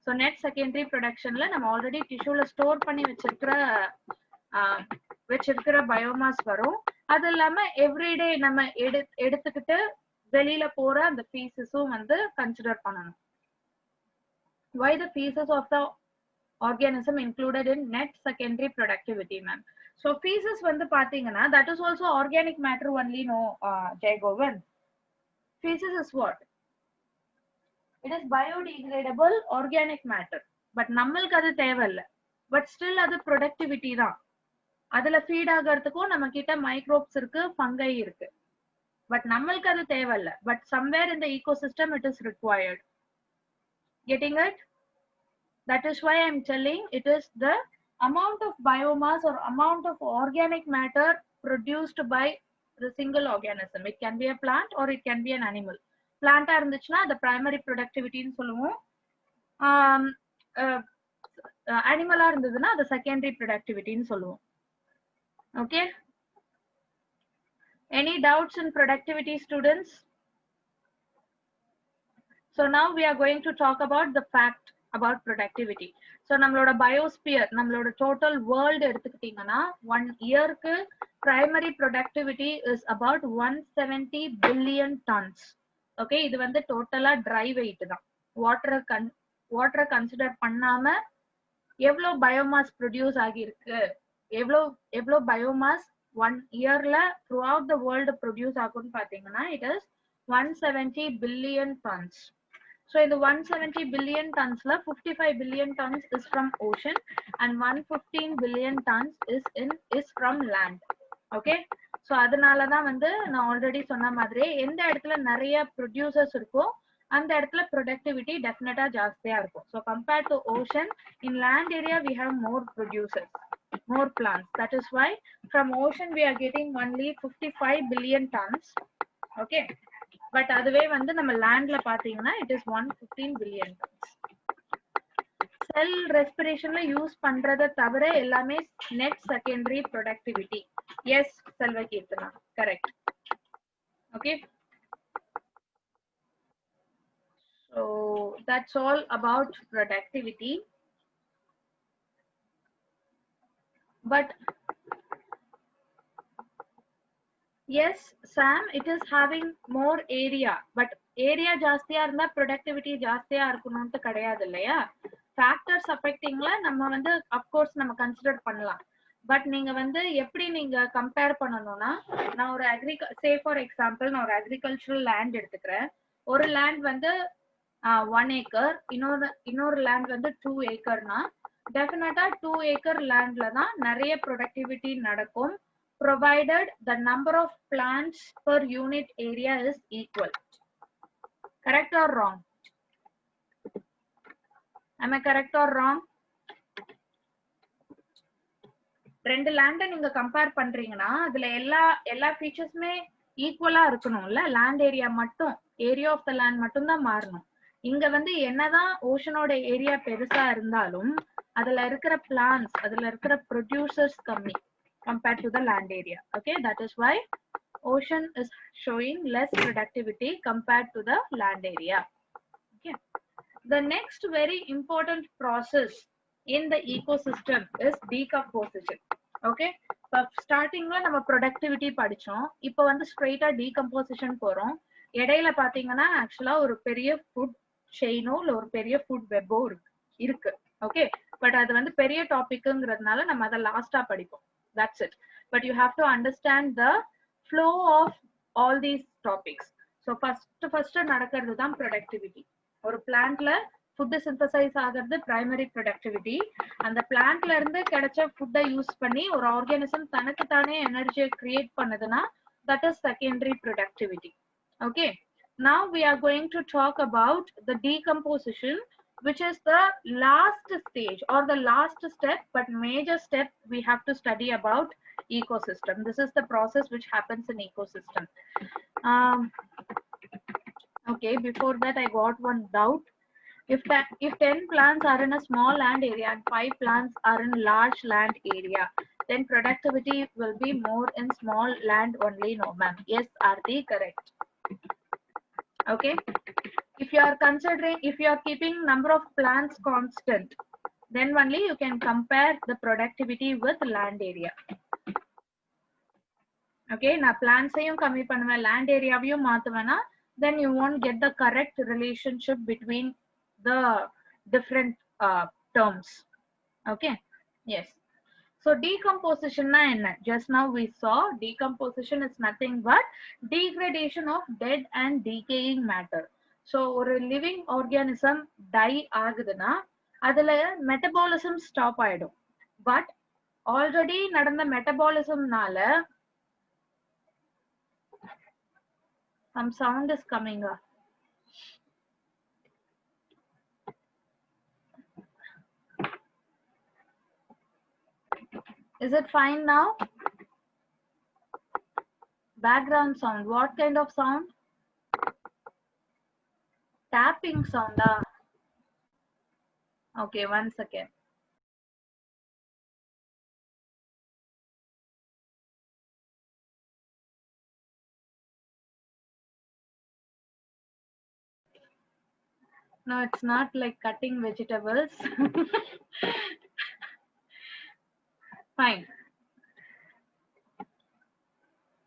So net secondary productionல நம்ம ஆல்ரெடி டிஷ்யூல ஸ்டோர் பண்ணி வச்சிருக்கிற பயோமாஸ் வரும். அது இல்லாம எவ்ரிடே நம்ம எடுத்துக்கிட்டு வெளியில போற அந்த feces-உம் வந்து கன்சிடர் பண்ணணும். Why the feces of the organism included in net secondary productivity, ma'am? So feces வந்து பாத்தீங்கன்னா that is also organic matter only, no Jaygovan. Feces is what? It is biodegradable organic matter. But நம்மளுக்கு அது தேவையில்லை. But still அது productivity தான். அதுல feet ஆகிறதுக்கும் நம்ம கிட்ட மைக்ரோப்ஸ் இருக்கு, ஃபங்கை இருக்கு. But நம்மளுக்கு அது தேவையில்லை. But somewhere in the ecosystem it is required. Getting it? That is why I'm telling it is the amount of biomass or amount of organic matter produced by the single organism. It can be a plant or it can be an animal. Plant இருந்துச்சுன்னா the primary productivity ன்னு சொல்லுவோம். Animal இருந்ததுன்னா the secondary productivity ன்னு சொல்லுவோம். Okay? Any doubts in productivity, students? So now we are going to talk about the fact about productivity. So நம்மளோட biosphere, நம்மளோட total world எடுத்துக்கிட்டீங்கன்னா 1 yearக்கு primary productivity is about 170 billion tons. Okay, இது வந்து டோட்டலா dry weight தான். வாட்டரை consider பண்ணாம எவ்வளோ பயோமாஸ் ப்ரொடியூஸ் ஆகியிருக்கு, எவ்வளோ பயோமாஸ் 1 yearல throughout the world produce ஆகும்னு பார்த்தீங்கன்னா it is 170 billion tons. So in the 170 billion tons, 55 billion tons is from ocean and 115 billion tons is from land. Okay, so அதனால தான் வந்து நான் ஆல்ரெடி சொன்ன மாதிரி எந்த இடத்துல நிறைய ப்ரொடியூசர்ஸ் இருக்கோ அந்த இடத்துல productivity definitely ஜாஸ்தியா இருக்கும். So compared to ocean, in land area we have more producers, more plants. That is why from ocean we are getting only 55 billion tons. Okay, but அதுவே வந்து நம்ம landல பாத்தீங்கன்னா it is 115 billion tons. Cell respirationல use பண்றத தவிர எல்லாமே net secondary productivity. Yes, Selva Kirtana, correct. Okay, so that's all about productivity. But yes, Sam, it is having more area, but area ஜாஸ்தியா இருந்தா productivity ஜாஸ்தியா இருக்கணும்னு கிடையாது இல்லையா? Factors affectingல நம்ம வந்து of course நம்ம கன்சிடர் பண்ணலாம். பட் நீங்க வந்து எப்படி நீங்க கம்பேர் பண்ணணும்னா, நான் ஒரு say for example நான் ஒரு agricultural land எடுத்துக்கிறேன். ஒரு land வந்து 1 acre, இன்னொரு land வந்து 2 acreனா டெஃபினட்டா 2 acre landல தான் நிறைய productivity நடக்கும், provided the number of plants per unit area is equal. Correct or wrong? Am I correct or wrong? ரெண்டு லேண்ட நீங்க கம்பேர் பண்றீங்கன்னா அதுல எல்லா ஃபீச்சர்ஸ்மே ஈக்குவலா இருக்கணும்ல. லேண்ட் ஏரியா மட்டும், ஏரியா ஆஃப் த லேண்ட் மட்டும் தான் மாறணும். இங்க வந்து என்னதான் ஓஷனோட ஏரியா பெருசா இருந்தாலும் அதுல இருக்கிற பிளான்ஸ், அதுல இருக்கிற ப்ரொடியூசர்ஸ் கம்மி compared to the land area. Okay, that is why ocean is showing less productivity compared to the land area. Okay, the next very important process in the ecosystem is decomposition. Okay, ஸ்டார்டிங்ல நம்ம productivity படிச்சோம், இப்போ வந்து ஸ்ட்ரெயிட்டா decomposition போறோம். இடையில பாத்தீங்கன்னா ஆக்சுவலா ஒரு பெரிய ஃபுட் செயினோ இல்ல ஒரு பெரிய ஃபுட் வெப்போ இருக்கு. ஓகே, பட் அது வந்து பெரிய டாபிக்ங்கிறதுனால நம்ம அதை லாஸ்டா படிப்போம். That's it. But you have to understand the flow of all these topics. So first நடக்கிறது தான் productivity. ஒரு பிளான்ட்ல ஃபுட் சிந்தசைஸ் ஆகிறது பிரைமரி ப்ரொடக்டிவிட்டி. அந்த பிளான்ட்ல இருந்து கிடைச்ச ஃபுட்டை யூஸ் பண்ணி ஒரு ஆர்கானிசம் தனக்கு தானே எனர்ஜியை கிரியேட் பண்ணுதுன்னா that is secondary productivity. Okay, now we are going to talk about the decomposition, which is the last stage or the last step, but major step we have to study about ecosystem. This is the process which happens in ecosystem. Okay, before that I got one doubt. If 10 plants are in a small land area and 5 plants are in large land area, then productivity will be more in small land only. No ma'am. Yes, Aarti, correct. Okay, if you are keeping number of plants constant, then only you can compare the productivity with land area. Okay, na plants ayum kammi pannuven, land area aviyum maathuvena, then you won't get the correct relationship between the different terms. Okay, yes. So decomposition na enna? Just now we saw decomposition is nothing but degradation of dead and decaying matter. So ஒரு living organism die ஆகுதுன்னா அதுல metabolism stop ஆயிடும். But already நடந்த metabolismனால some sound is coming up. Is it fine now? Background sound. What kind of sound? Tapping sound. Okay, 1 second. No, it's not like cutting vegetables. Fine.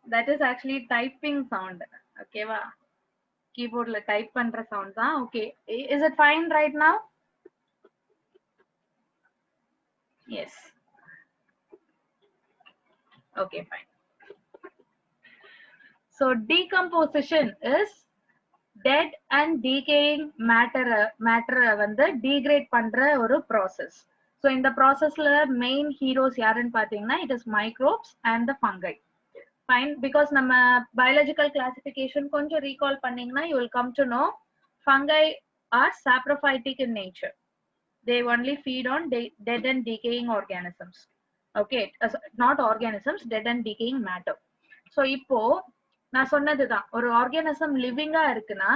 That is actually typing sound. Okay, va? Keyboard la type pandra sound. Okay. Is it fine right now? Yes. Okay, fine. So decomposition is dead and decaying matter வந்து degrade பண்ற ஒரு process. So இந்த processல main heroes யாருன்னு பாத்தீங்கன்னா it is microbes and the fungi. Fine, because நம்ம biological classification கொஞ்சம் recall பண்ணீங்கன்னா you will come to know fungi are saprophytic in nature. They only feed on dead and decaying organisms. Okay, not organisms, dead and decaying matter. So இப்போ நான் சொன்னதுதான் ஒரு organism லிவிங்கா இருக்குன்னா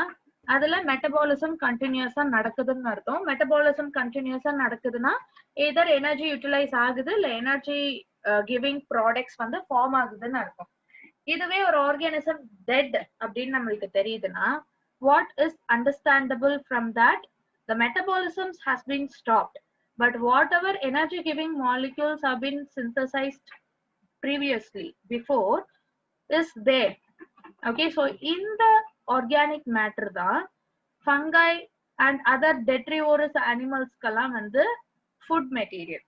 அதுல metabolism கண்டினியூஸா நடக்குதுன்னு அர்த்தம். மெட்டபாலிசம் கண்டினியூஸா நடக்குதுன்னா எதர் எனர்ஜி யூட்டிலைஸ் ஆகுது இல்ல எனர்ஜி கிவிங் ப்ராடக்ட்ஸ் வந்து ஃபார்ம் ஆகுதுன்னு அர்த்தம். இதுவே ஒரு ஆர்கானிசம் டெட் அப்படின்னு நம்மளுக்கு தெரியுதுன்னா what is understandable from that? The metabolisms has been stopped, but whatever energy giving molecules have been synthesized previously before is there. Okay, so in the organic matter da fungi and other detrivorous animals kala வந்து food material.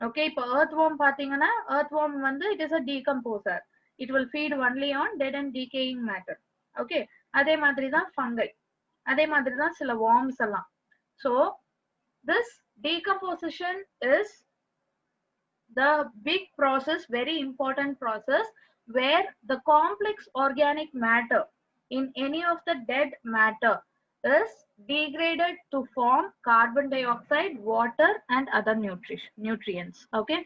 Okay, இப்போ earthworm பாத்தீங்கன்னா earthworm வந்து it is a decomposer. It will feed only on dead and decaying matter. Okay, அதே மாதிரி தான் fungi, அதே மாதிரி தான் சில worms எல்லாம். So this decomposition is the big process, very important process, where the complex organic matter in any of the dead matter is degraded to form carbon dioxide, water and other nutrients. Okay,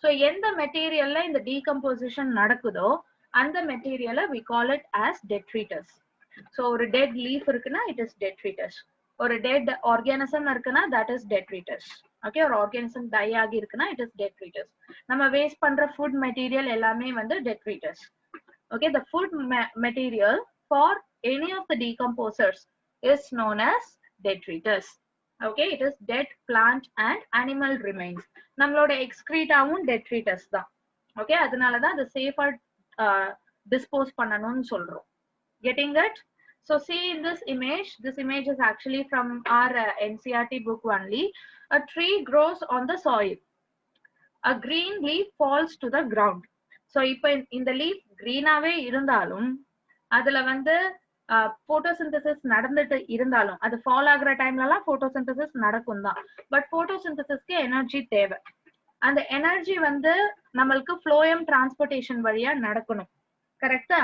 so எந்த மெட்டீரியல்ல இந்த decomposition நடக்குதோ அந்த மெட்டீரியலை we call it as detritus. So ஒரு dead leaf இருக்குன்னா it is detritus. ஒரு dead organism இருக்குன்னா that is detritus. Okay, ஒரு organism die ஆகி இருக்குன்னா it is detritus. நம்ம வேஸ்ட் பண்ற food material எல்லாமே வந்து detritus. Okay, the food material for any of the decomposers is known as detritus. Okay, it is dead plant and animal remains. நம்மளோட excretaவும் detritus தான். Okay, அதனால தான் அது safer dispose பண்ணணும்னு சொல்றோம். Getting it? So see in this image is actually from our NCERT book only. A tree grows on the soil. A green leaf falls to the ground. So இப்போ இந்த leaf greenாவே இருந்தாலும் அதுல வந்து photosynthesis நடந்துட்டு இருந்தாலும் அது fall ஆகுற டைம்லலாம் photosynthesis நடக்கும் தான். பட் photosynthesisக்கு எனர்ஜி தேவை. அந்த எனர்ஜி வந்து நம்மளுக்கு phloem transportation வழியா நடக்கணும். கரெக்ட்டா?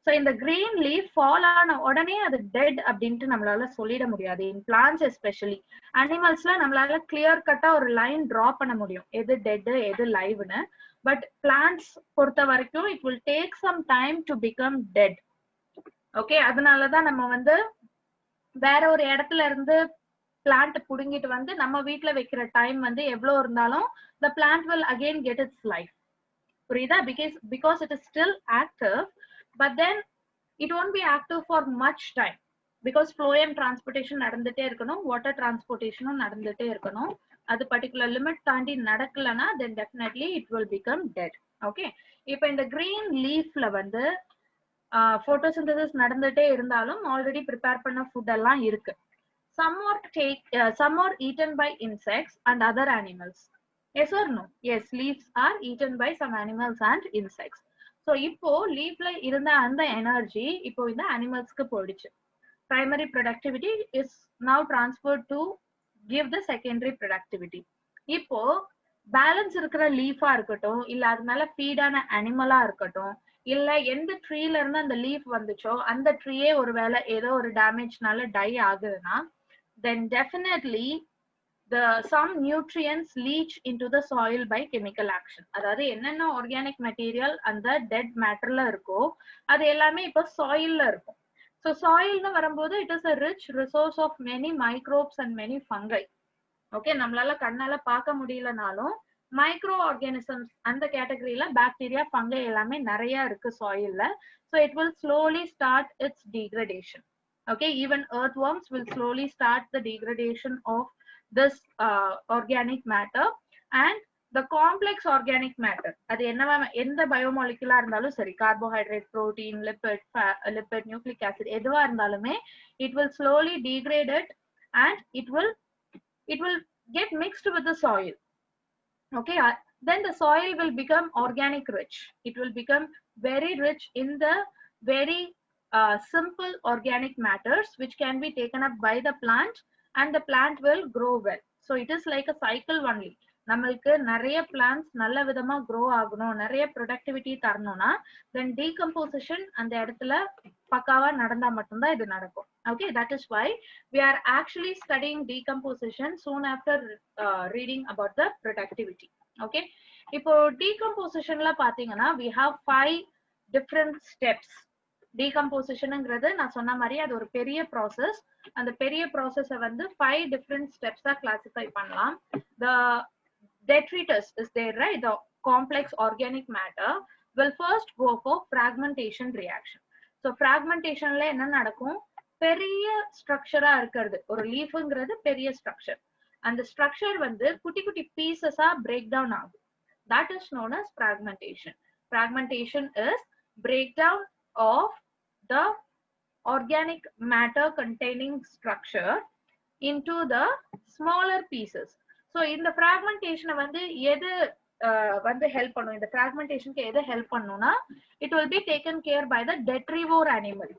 So in the green leaf fall ஆன உடனே அது dead அப்படின்ட்டு நம்மளால சொல்லிட முடியாது. In plants especially. Animalsல நம்மளால clear cut ஒரு line draw பண்ண முடியும். எது dead எது liveன்னு. But plants பொறுத்த வரைக்கும் it will take some time to become dead. Okay, அதனால தான் நம்ம வந்து வேற ஒரு இடத்துல இருந்து plant புடுங்கிட்டு வந்து நம்ம வீட்ல வைக்கிற டைம் வந்து எவ்வளவு இருந்தாலும் the plant will again get its life. புரியுதா? Because it is still active, but then it won't be active for much time because phloem transportation நடந்துட்டே இருக்கணும், water transportation நடந்துட்டே இருக்கணும். அது particular limit தாண்டி நடக்கலனா then definitely it will become dead. Okay, இப்போ இந்த green leafல வந்து photosynthesis நடந்துட்டே இருந்தாலும் already prepare பண்ண food எல்லாம் இருக்கு. Some are eaten by insects and other animals. Yes or no? Yes, leaves are eaten by some animals and insects. So இப்போ leafல இருந்த அந்த energy இப்போ இந்த animalsக்கு போயிடுச்சு. Primary productivity is now transferred to give the secondary productivity. இப்போ balance இருக்கிற லீஃபா இருக்கட்டும் இல்ல அது மேல ஃபீடான அனிமலா இருக்கட்டும் இல்ல எந்த ட்ரீல இருந்து அந்த லீஃப் வந்துச்சோ அந்த ட்ரீயே ஒருவேளை ஏதோ ஒரு டேமேஜ்னால டை ஆகுதுன்னா then definitely some nutrients leach into the soil by chemical action. அதாவது என்னென்ன organic material அந்த dead matterல இருக்கோ அது எல்லாமே இப்போ soilல இருக்கும். So soilனு வரும்போது it is a rich resource of many microbes and many fungi. Okay, நம்மளால கண்ணால பார்க்க முடியலனாலும் மைக்ரோ ஆர்கானிசம்ஸ் அந்த கேட்டகரியில பாக்டீரியா ஃபங்கை எல்லாமே நிறைய இருக்கு சாயில்ல. So it will slowly start its degradation. Okay, even earthworms will slowly start the degradation of this organic matter. And the complex organic matter, அது என்னவா எந்த பயோமாலிகுலா இருந்தாலும் சரி, carbohydrate, protein, lipid, nucleic acid எதுவா இருந்தாலுமே it will slowly degrade it and it will get mixed with the soil. Okay, then the soil will become organic rich. It will become very rich in the very simple organic matters which can be taken up by the plant and the plant will grow well. So it is like a cycle only. நம்மளுக்கு நிறைய plants நல்ல விதமா grow ஆகணும், நிறைய productivity தரணும்னா then decomposition அந்த இடத்துல பக்காவா நடந்தா மட்டும்தான் இது நடக்கும். Okay, that is why we are actually studying decomposition soon after reading about the productivity. Okay, இப்போ decompositionல பாத்தீங்கன்னா we have 5 different steps. Decompositionங்கிறது நான் சொன்ன மாதிரி அது ஒரு பெரிய process. அந்த பெரிய process-ஐ வந்து 5 different steps-ஆ classify பண்ணலாம். The detritus is there, right? The complex organic matter will first go for fragmentation reaction. So fragmentationல என்ன நடக்கும்? பெரிய ஸ்ட்ரக்சரா இருக்கிறது, ஒரு லீஃப்ங்கிறது பெரிய ஸ்ட்ரக்சர். அந்த ஸ்ட்ரக்சர் வந்து குட்டி குட்டி பீசஸா பிரேக் டவுன் ஆகும். That is known as fragmentation. Fragmentation is breakdown of the organic matter containing structure into the smaller pieces. So இந்த fragmentation வந்து எது வந்து ஹெல்ப் பண்ணும்? இந்த fragmentationக்கு எது ஹெல்ப் பண்ணும்னா it will be taken care by the detrivore animal.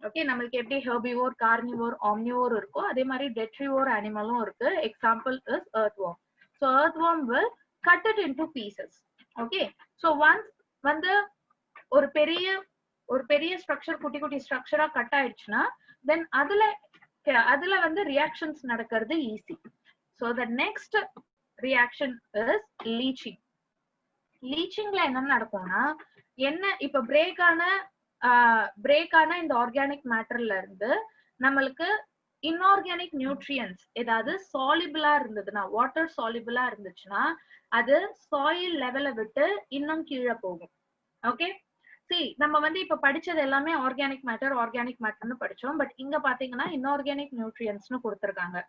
Okay, நம்மளுக்கு எப்படி herbivore, carnivore, omnivore இருக்கோ அதே மாதிரி detrivore animalம் இருக்கு. Example is earthworm. So earthworm will cut it into pieces. Okay, so once வந்து ஒரு பெரிய ஸ்ட்ரக்சர் குட்டி குட்டி ஸ்ட்ரக்சரா கட் ஆயிடுச்சுன்னா then அதுல வந்து ரியாக்ஷன்ஸ் நடக்கிறது easy. So the next reaction is leaching. Leachingல என்ன நடக்கும்னா என்ன இப்ப பிரேக் ஆன இந்த ஆர்கானிக் மேட்டர்ல இருந்து நம்மளுக்கு இன்ஆர்கானிக் நியூட்ரியன்ஸ் ஏதாவது சாலிபிளா இருந்ததுன்னா, வாட்டர் சாலிபிளா இருந்துச்சுன்னா அது சாயில் லெவலை விட்டு இன்னும் கீழே போகும். ஓகே, நம்ம வந்து இப்ப படிச்சது எல்லாமே ஆர்கானிக் மேட்டர்னு படிச்சோம். பட் இங்க பாத்தீங்கன்னா இன்ஆர்கானிக் நியூட்ரியன்ஸ்னு கொடுத்திருக்காங்க.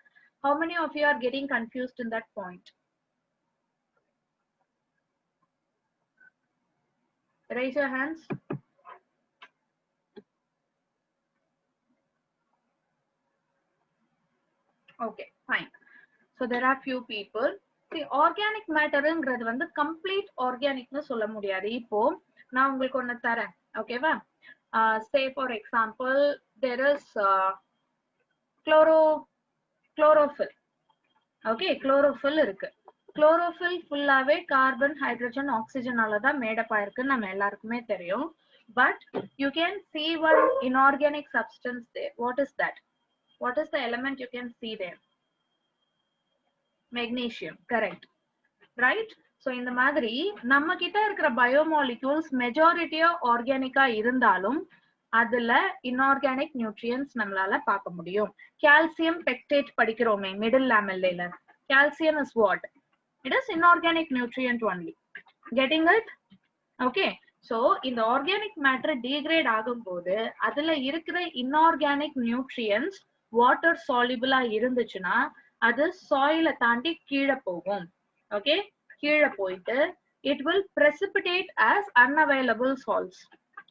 How many of you are getting confused in that point? Raise your hands. Okay, fine. So there are few people. See, organic matterங்கிறது வந்து complete organicனு சொல்ல முடியாது. இப்போ நான் உங்களுக்கு ஒன்னு தரேன், ஓகேவா? Say for example, there is chlorophyll. Okay, chlorophyll இருக்கு. chlorophyll ஃபுல்லாவே கார்பன், ஹைட்ரஜன், ஆக்சிஜனால தான் மேடப் ஆயிருக்குன்னு நம்ம எல்லாருக்குமே தெரியும். But you can see one inorganic substance there. What is that? What is the element you can see there? Magnesium, correct, right? So இந்த மாதிரி நம்ம கிட்ட இருக்கிற பயோமாலிக்யூல்ஸ் மெஜாரிட்டியா ஆர்கானிக்கா இருந்தாலும் அதுல இன்ஆர்கானிக் நியூட்ரியன்ஸ் நம்மளால பார்க்க முடியும். கால்சியம் பெக்டேட் படிக்கிறோமே மிடில் லேமெல்லைல, calcium is what? It is inorganic nutrient only. Getting it? Okay, so இந்த organic matter degrade ஆகும்போது அதுல இருக்கிற inorganic nutrients water soluble இருந்துச்சுன்னா அது soil தாண்டி கீழே போகும். Okay, கீழே போயிட்டு it will precipitate as unavailable salts.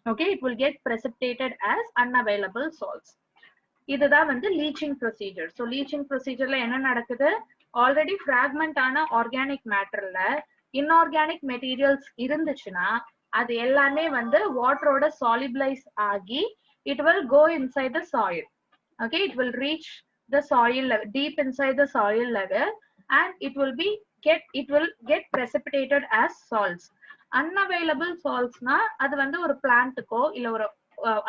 Okay, it will get precipitated as unavailable salts. இதுதான் வந்து leaching procedure. So leaching procedureல என்ன நடக்குது? ஆல்ரெடி ஃப்ராக்மெண்ட் ஆன ஆர்கானிக் மேட்டர்ல இன்ஆர்கானிக் மெட்டீரியல்ஸ் இருந்துச்சுன்னா அது எல்லாமே வந்து வாட்டரோட சாலிபிளைஸ் ஆகி it will go inside the soil. Okay, it will reach the soil level, deep inside the soil level, and it will get precipitate as salts. Unavailable சால்ட்ஸ்னா அது வந்து ஒரு பிளான்ட்டுக்கோ இல்ல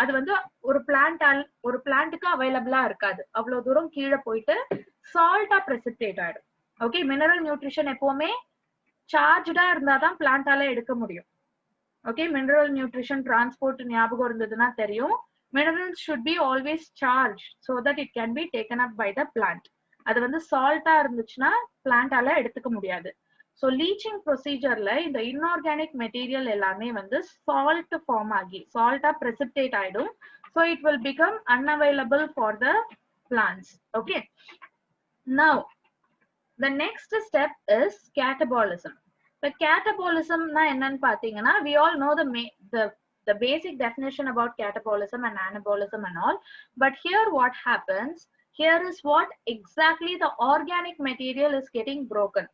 அது வந்து ஒரு பிளான்ட்டுக்கு அவைலபிளா இருக்காது. அவ்வளவு தூரம் கீழே போயிட்டு சால்ட்டா precipitate ஆயிடும். ஓகே, மினரல் நியூட்ரிஷன் எப்பவுமே சார்ஜ்டா இருந்தாதான் பிளான்ட்டால எடுக்க முடியும். ஓகே, மினரல் நியூட்ரிஷன் டிரான்ஸ்போர்ட் ஞாபகம் இருந்ததுன்னா தெரியும். Minerals should be always charged so that it can be taken up by the plant. அது வந்து சால்ட்டா இருந்துச்சுன்னா பிளான்ட்டால எடுத்துக்க முடியாது. ஸோ லீச்சிங் ப்ரொசீஜர்ல இந்த இன்ஆர்கானிக் மெட்டீரியல் எல்லாமே வந்து சால்ட் ஃபார்ம் ஆகி சால்ட்டா precipitate ஆயிடும். So it will become unavailable for the plants. Okay, now the next step is catabolism. The catabolism na என்னன்னு பாத்தீங்கன்னா, we all know the basic definition about catabolism and anabolism and all, but here what happens, here is what exactly the organic material is getting broken.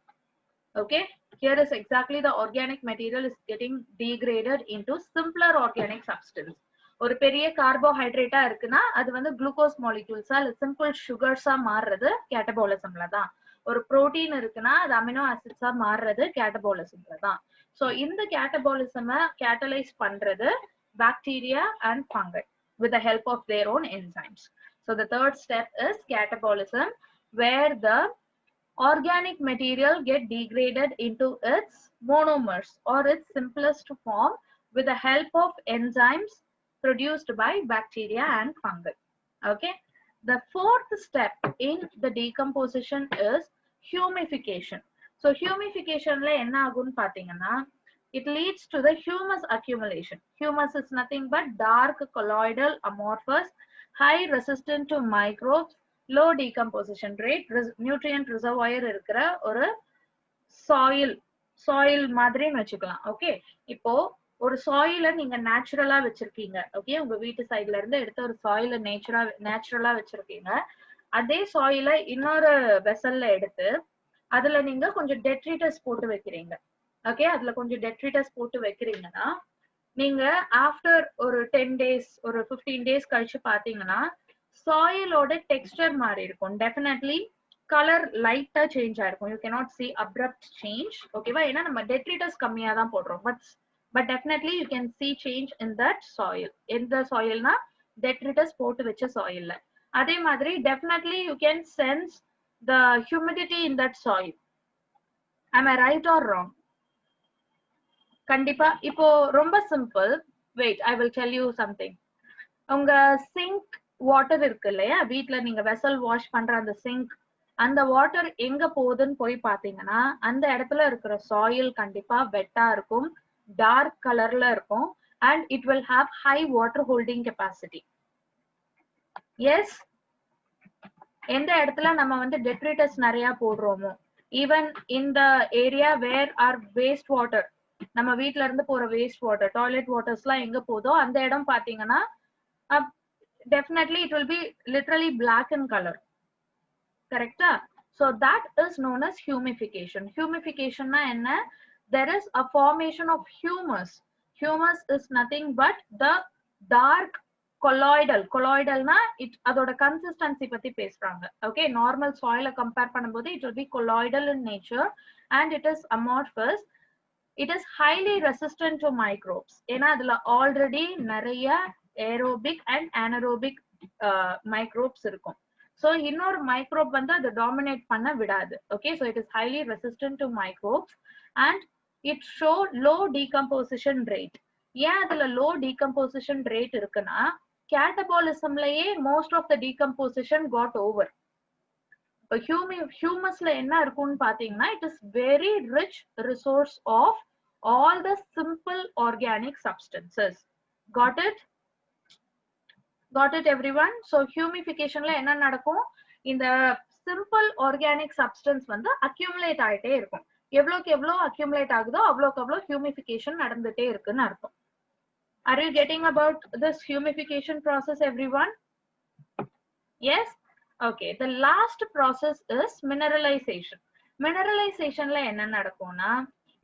Okay, here is exactly the organic material is getting degraded into simpler organic substance. ஒரு பெரிய கார்போஹைட்ரேட்டா இருக்குன்னா அது வந்து glucose மாலிக்யூல்ஸா இல்ல simple சுகர்ஸா மாறுறது கேட்டபாலிசம்ல தான். ஒரு protein இருக்குன்னா அது அமினோ ஆசிட்ஸா மாறுறது கேட்டபாலிசம்ல தான். சோ இந்த கேட்டபாலிசம கேட்டலைஸ் பண்றது bacteria and fungi with the help of their own enzymes. So the third step is catabolism, where the organic material get degraded into its monomers or its simplest form with the help of enzymes produced by bacteria and fungi. Okay, the fourth step in the decomposition is humification. So humification la enna agun pathina, it leads to the humus accumulation. Humus is nothing but dark colloidal amorphous, high resistant to microbes, low decomposition rate, nutrient reservoir இருக்கிற ஒரு soil மாதிரின்னு வச்சுக்கலாம். Okay, இப்போ ஒரு சாயில நீங்க நேச்சுரலா வச்சிருக்கீங்க. Okay, உங்க வீட்டு சைடுல இருந்து எடுத்த ஒரு சாயில நேச்சுரலா வச்சிருக்கீங்க. அதே சாயில இன்னொரு வெசல்ல எடுத்து அதுல நீங்க கொஞ்சம் டெட்ரிட்டஸ் போட்டு வைக்கிறீங்க. ஓகே, அதுல கொஞ்சம் டெட்ரிட்டஸ் போட்டு வைக்கிறீங்கன்னா நீங்க ஆஃப்டர் ஒரு 10 டேஸ் ஒரு 15 டேஸ் கழிச்சு பாத்தீங்கன்னா சாயிலோட டெக்ஸ்டர் மாறி இருக்கும். டெஃபினெட்லி கலர் லைட்டா சேஞ்ச் ஆயிருக்கும். You cannot see abrupt change. ஓகேவா, ஏன்னா நம்ம டெட்ரிட்டஸ் கம்மியா தான் போடுறோம். but definitely you can see change in that soil. எந்த சாயில்னா டெட்ரிட்டஸ் போட்டு வச்ச சாயில்ல. அதே மாதிரி definitely you can sense the humidity in that soil. Am I right or wrong? கண்டிப்பா. இப்போ ரொம்ப simple. Wait, I will tell you something. உங்க sink water இருக்கு இல்லையா, வீட்டுல நீங்க வெசல் வாஷ் பண்ற அந்த சிங்க், அந்த வாட்டர் எங்க போகுதுன்னு போய் பாத்தீங்கன்னா அந்த இடத்துல இருக்கிற சாயில் கண்டிப்பா வெட்டா இருக்கும், டார்க் கலர்ல இருக்கும், and it will have high water holding capacity. Yes, எந்த இடத்துல நம்ம வந்து டெட்ரிட்டஸ் நிறைய போடுறோமோ, even in the area where our waste water, நம்ம வீட்ல இருந்து போற வேஸ்ட் வாட்டர், டாய்லெட் வாட்டர்ஸ்லாம் எங்க போதோ அந்த இடம் பாத்தீங்கன்னா definitely it will be literally black in color. Correct? So that is known as humification. Humification na enna, there is a formation of humus. Humus is nothing but the dark colloidal na it adoda consistency பத்தி பேசுறாங்க. Okay, normal soil compare பண்ணும்போது it will be colloidal in nature and it is amorphous. It is highly resistant to microbes. ஏன்னா அதுல already நிறைய aerobic and anaerobic microbes இருக்கும். So இன்னொரு microbe வந்து அதை dominate பண்ண விடாது. Okay, so it is highly resistant to microbes and it show low decomposition rate. ஏன் அதுல low decomposition rate இருக்குன்னா catabolismலயே most of the decomposition got over. இப்போ humusல என்ன இருக்கும்னு பாத்தீங்கன்னா it is very rich resource of all the simple organic substances. Got it? Got it everyone? So humificationல என்ன நடக்கும், இந்த simple organic substance வந்து accumulate ஆயிட்டே இருக்கும். எவ்வளவுக்கு எவ்வளவு accumulate ஆகுதோ அவ்வளவுக்கு அவ்வளவு humification நடந்துட்டே இருக்குன்னு அர்த்தம். Are you getting about this humification process everyone? Yes? Okay, the last process is mineralization. Mineralizationல என்ன நடக்கும்னா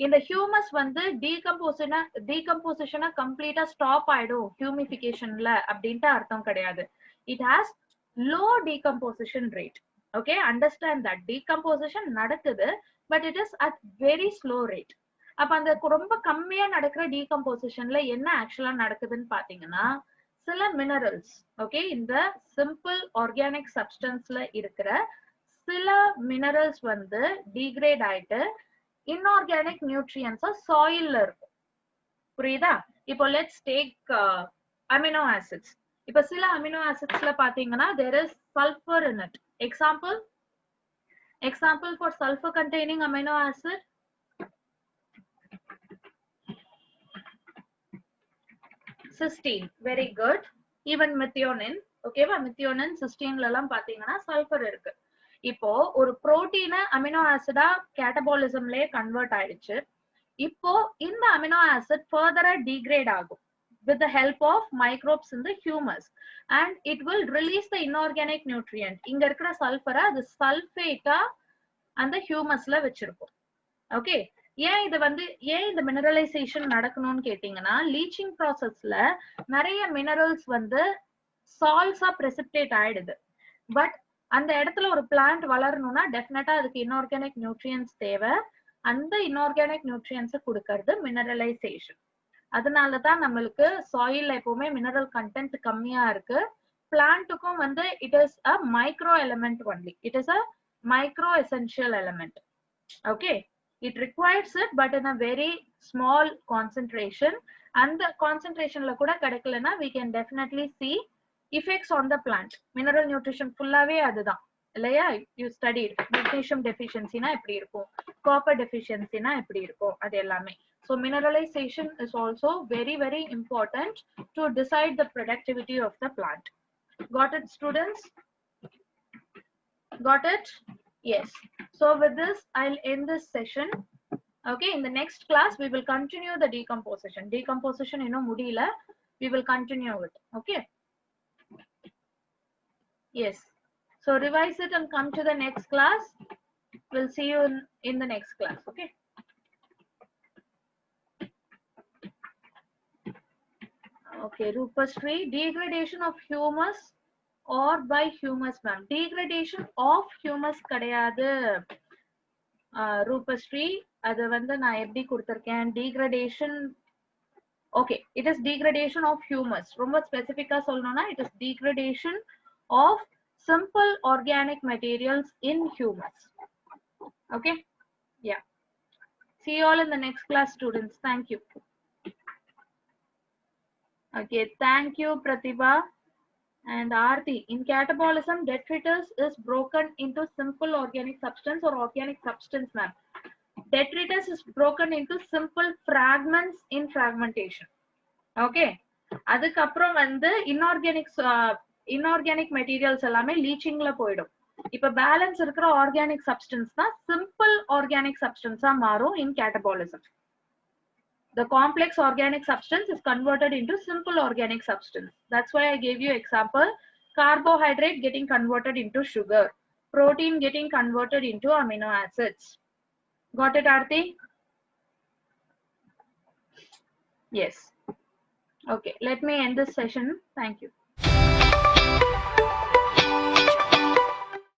இந்த ஹியூமஸ் வந்து டீகம்போசிஷனை கம்ப்ளீட்டா ஸ்டாப் ஆயிடும் ஹியூமிஃபிகேஷன்ல அப்படின்ட்டு அர்த்தம் கிடையாது. It has low decomposition rate. Okay, understand that. Decomposition நடக்குது but it is at very slow rate. அப்ப அந்த ரொம்ப கம்மியா நடக்கிற டீகம்போசிஷன்ல என்ன ஆக்சுவலா நடக்குதுன்னு பாத்தீங்கன்னா சில மினரல்ஸ், ஓகே, இந்த சிம்பிள் ஆர்கானிக் சப்ஸ்டன்ஸ்ல இருக்கிற சில மினரல்ஸ் வந்து டீக்ரேட் ஆயிட்டு இன்ஆர்கானிக் நியூட்ரியன்ஸா சாயில்ல இருக்கும். புரியுதா? இப்போ லெட்ஸ் டேக் அமினோ ஆசிட்ஸ். இப்போ சில அமினோ ஆசிட்ஸ்ல பாத்தீங்கன்னா there is sulfur in it. Example for sulfur containing amino acid. Cysteine. Very good. Even methionine. ஓகேவா? methionine, cysteine எல்லாம் பாத்தீங்கன்னா சல்ஃபர் இருக்கு. இப்போ ஒரு புரோட்டீனை அமினோ ஆசிடா கேட்டபாலிசம்லயே கன்வெர்ட் ஆயிடுச்சு. இப்போ இந்த அமினோ ஆசிட் ஃபர்தரா டிகிரேட் ஆகும் with the help of microbes in the humus and it will release the inorganic nutrient. இங்க இருக்கிற சல்ஃபரை அது சல்ஃபேட்டா அந்த ஹியூமஸ்ல வச்சிருக்கும். ஓகே, ஏன் இந்த மினரலைசேஷன் நடக்கணும்னு கேட்டீங்கன்னா, லீச்சிங் ப்ராசஸ்ல நிறைய மினரல்ஸ் வந்து சால்ட்ஸா பிரெசிபிடேட் ஆயிடுது. பட் அந்த இடத்துல ஒரு பிளான்ட் வளரணும்னா டெஃபினட்டா அதுக்கு இன்ஆர்கானிக் நியூட்ரியன்ஸ் தேவை. அந்த இன்ஆர்கானிக் நியூட்ரியன்ஸ் கொடுக்கறது மினரலைசேஷன். அதனாலதான் நம்மளுக்கு சாயில்ல எப்பவுமே மினரல் கண்டென்ட் கம்மியா இருக்கு. பிளான்ட்டுக்கும் வந்து it is a micro element only. It is a micro essential element. Okay, it requires it but in a very small concentration. And the concentration la kuda kadakkalana we can definitely see effects on the plant. Mineral nutrition fullave adudha illaya? You studied magnesium deficiency na eppadi irukum, copper deficiency na eppadi irukum, adu ellame. So mineralization is also very very important to decide the productivity of the plant. Got it, students? Got it? Yes. So with this I'll end this session. Okay, in the next class we will continue the decomposition mudila, we will continue it. Okay, yes, so revise it and come to the next class. We'll see you in the next class. Okay, okay. Rupashree, degradation of humus or by humus, ma'am. Degradation of humus kadayadu. Rupashree, அது வந்து நான் எப்படி கொடுத்திருக்கேன், degradation. Okay, it is degradation of humus. ரொம்ப ஸ்பெசிபிக்கா சொல்லணும்னா it is degradation of simple organic materials in humus. Okay, yeah. See you all in the next class, students. Thank you. Okay, thank you, Pratibha and Aarti. In catabolism, detritus is broken into simple organic substance or organic substance, ma'am. Detritus is broken into simple fragments in fragmentation. Okay, அதுக்கப்புறம் வந்து inorganic materials எல்லாமே லீச்சிங்ல போயிடும். இப்ப balance இருக்கிற organic substance தான் simple organic சப்ஸ்டன்ஸா மாறும் in catabolism. The complex organic substance is converted into simple organic substance. That's why I gave you example: carbohydrate getting converted into sugar, protein getting converted into amino acids. Got it, Aarti? Yes. Okay, let me end this session. Thank you.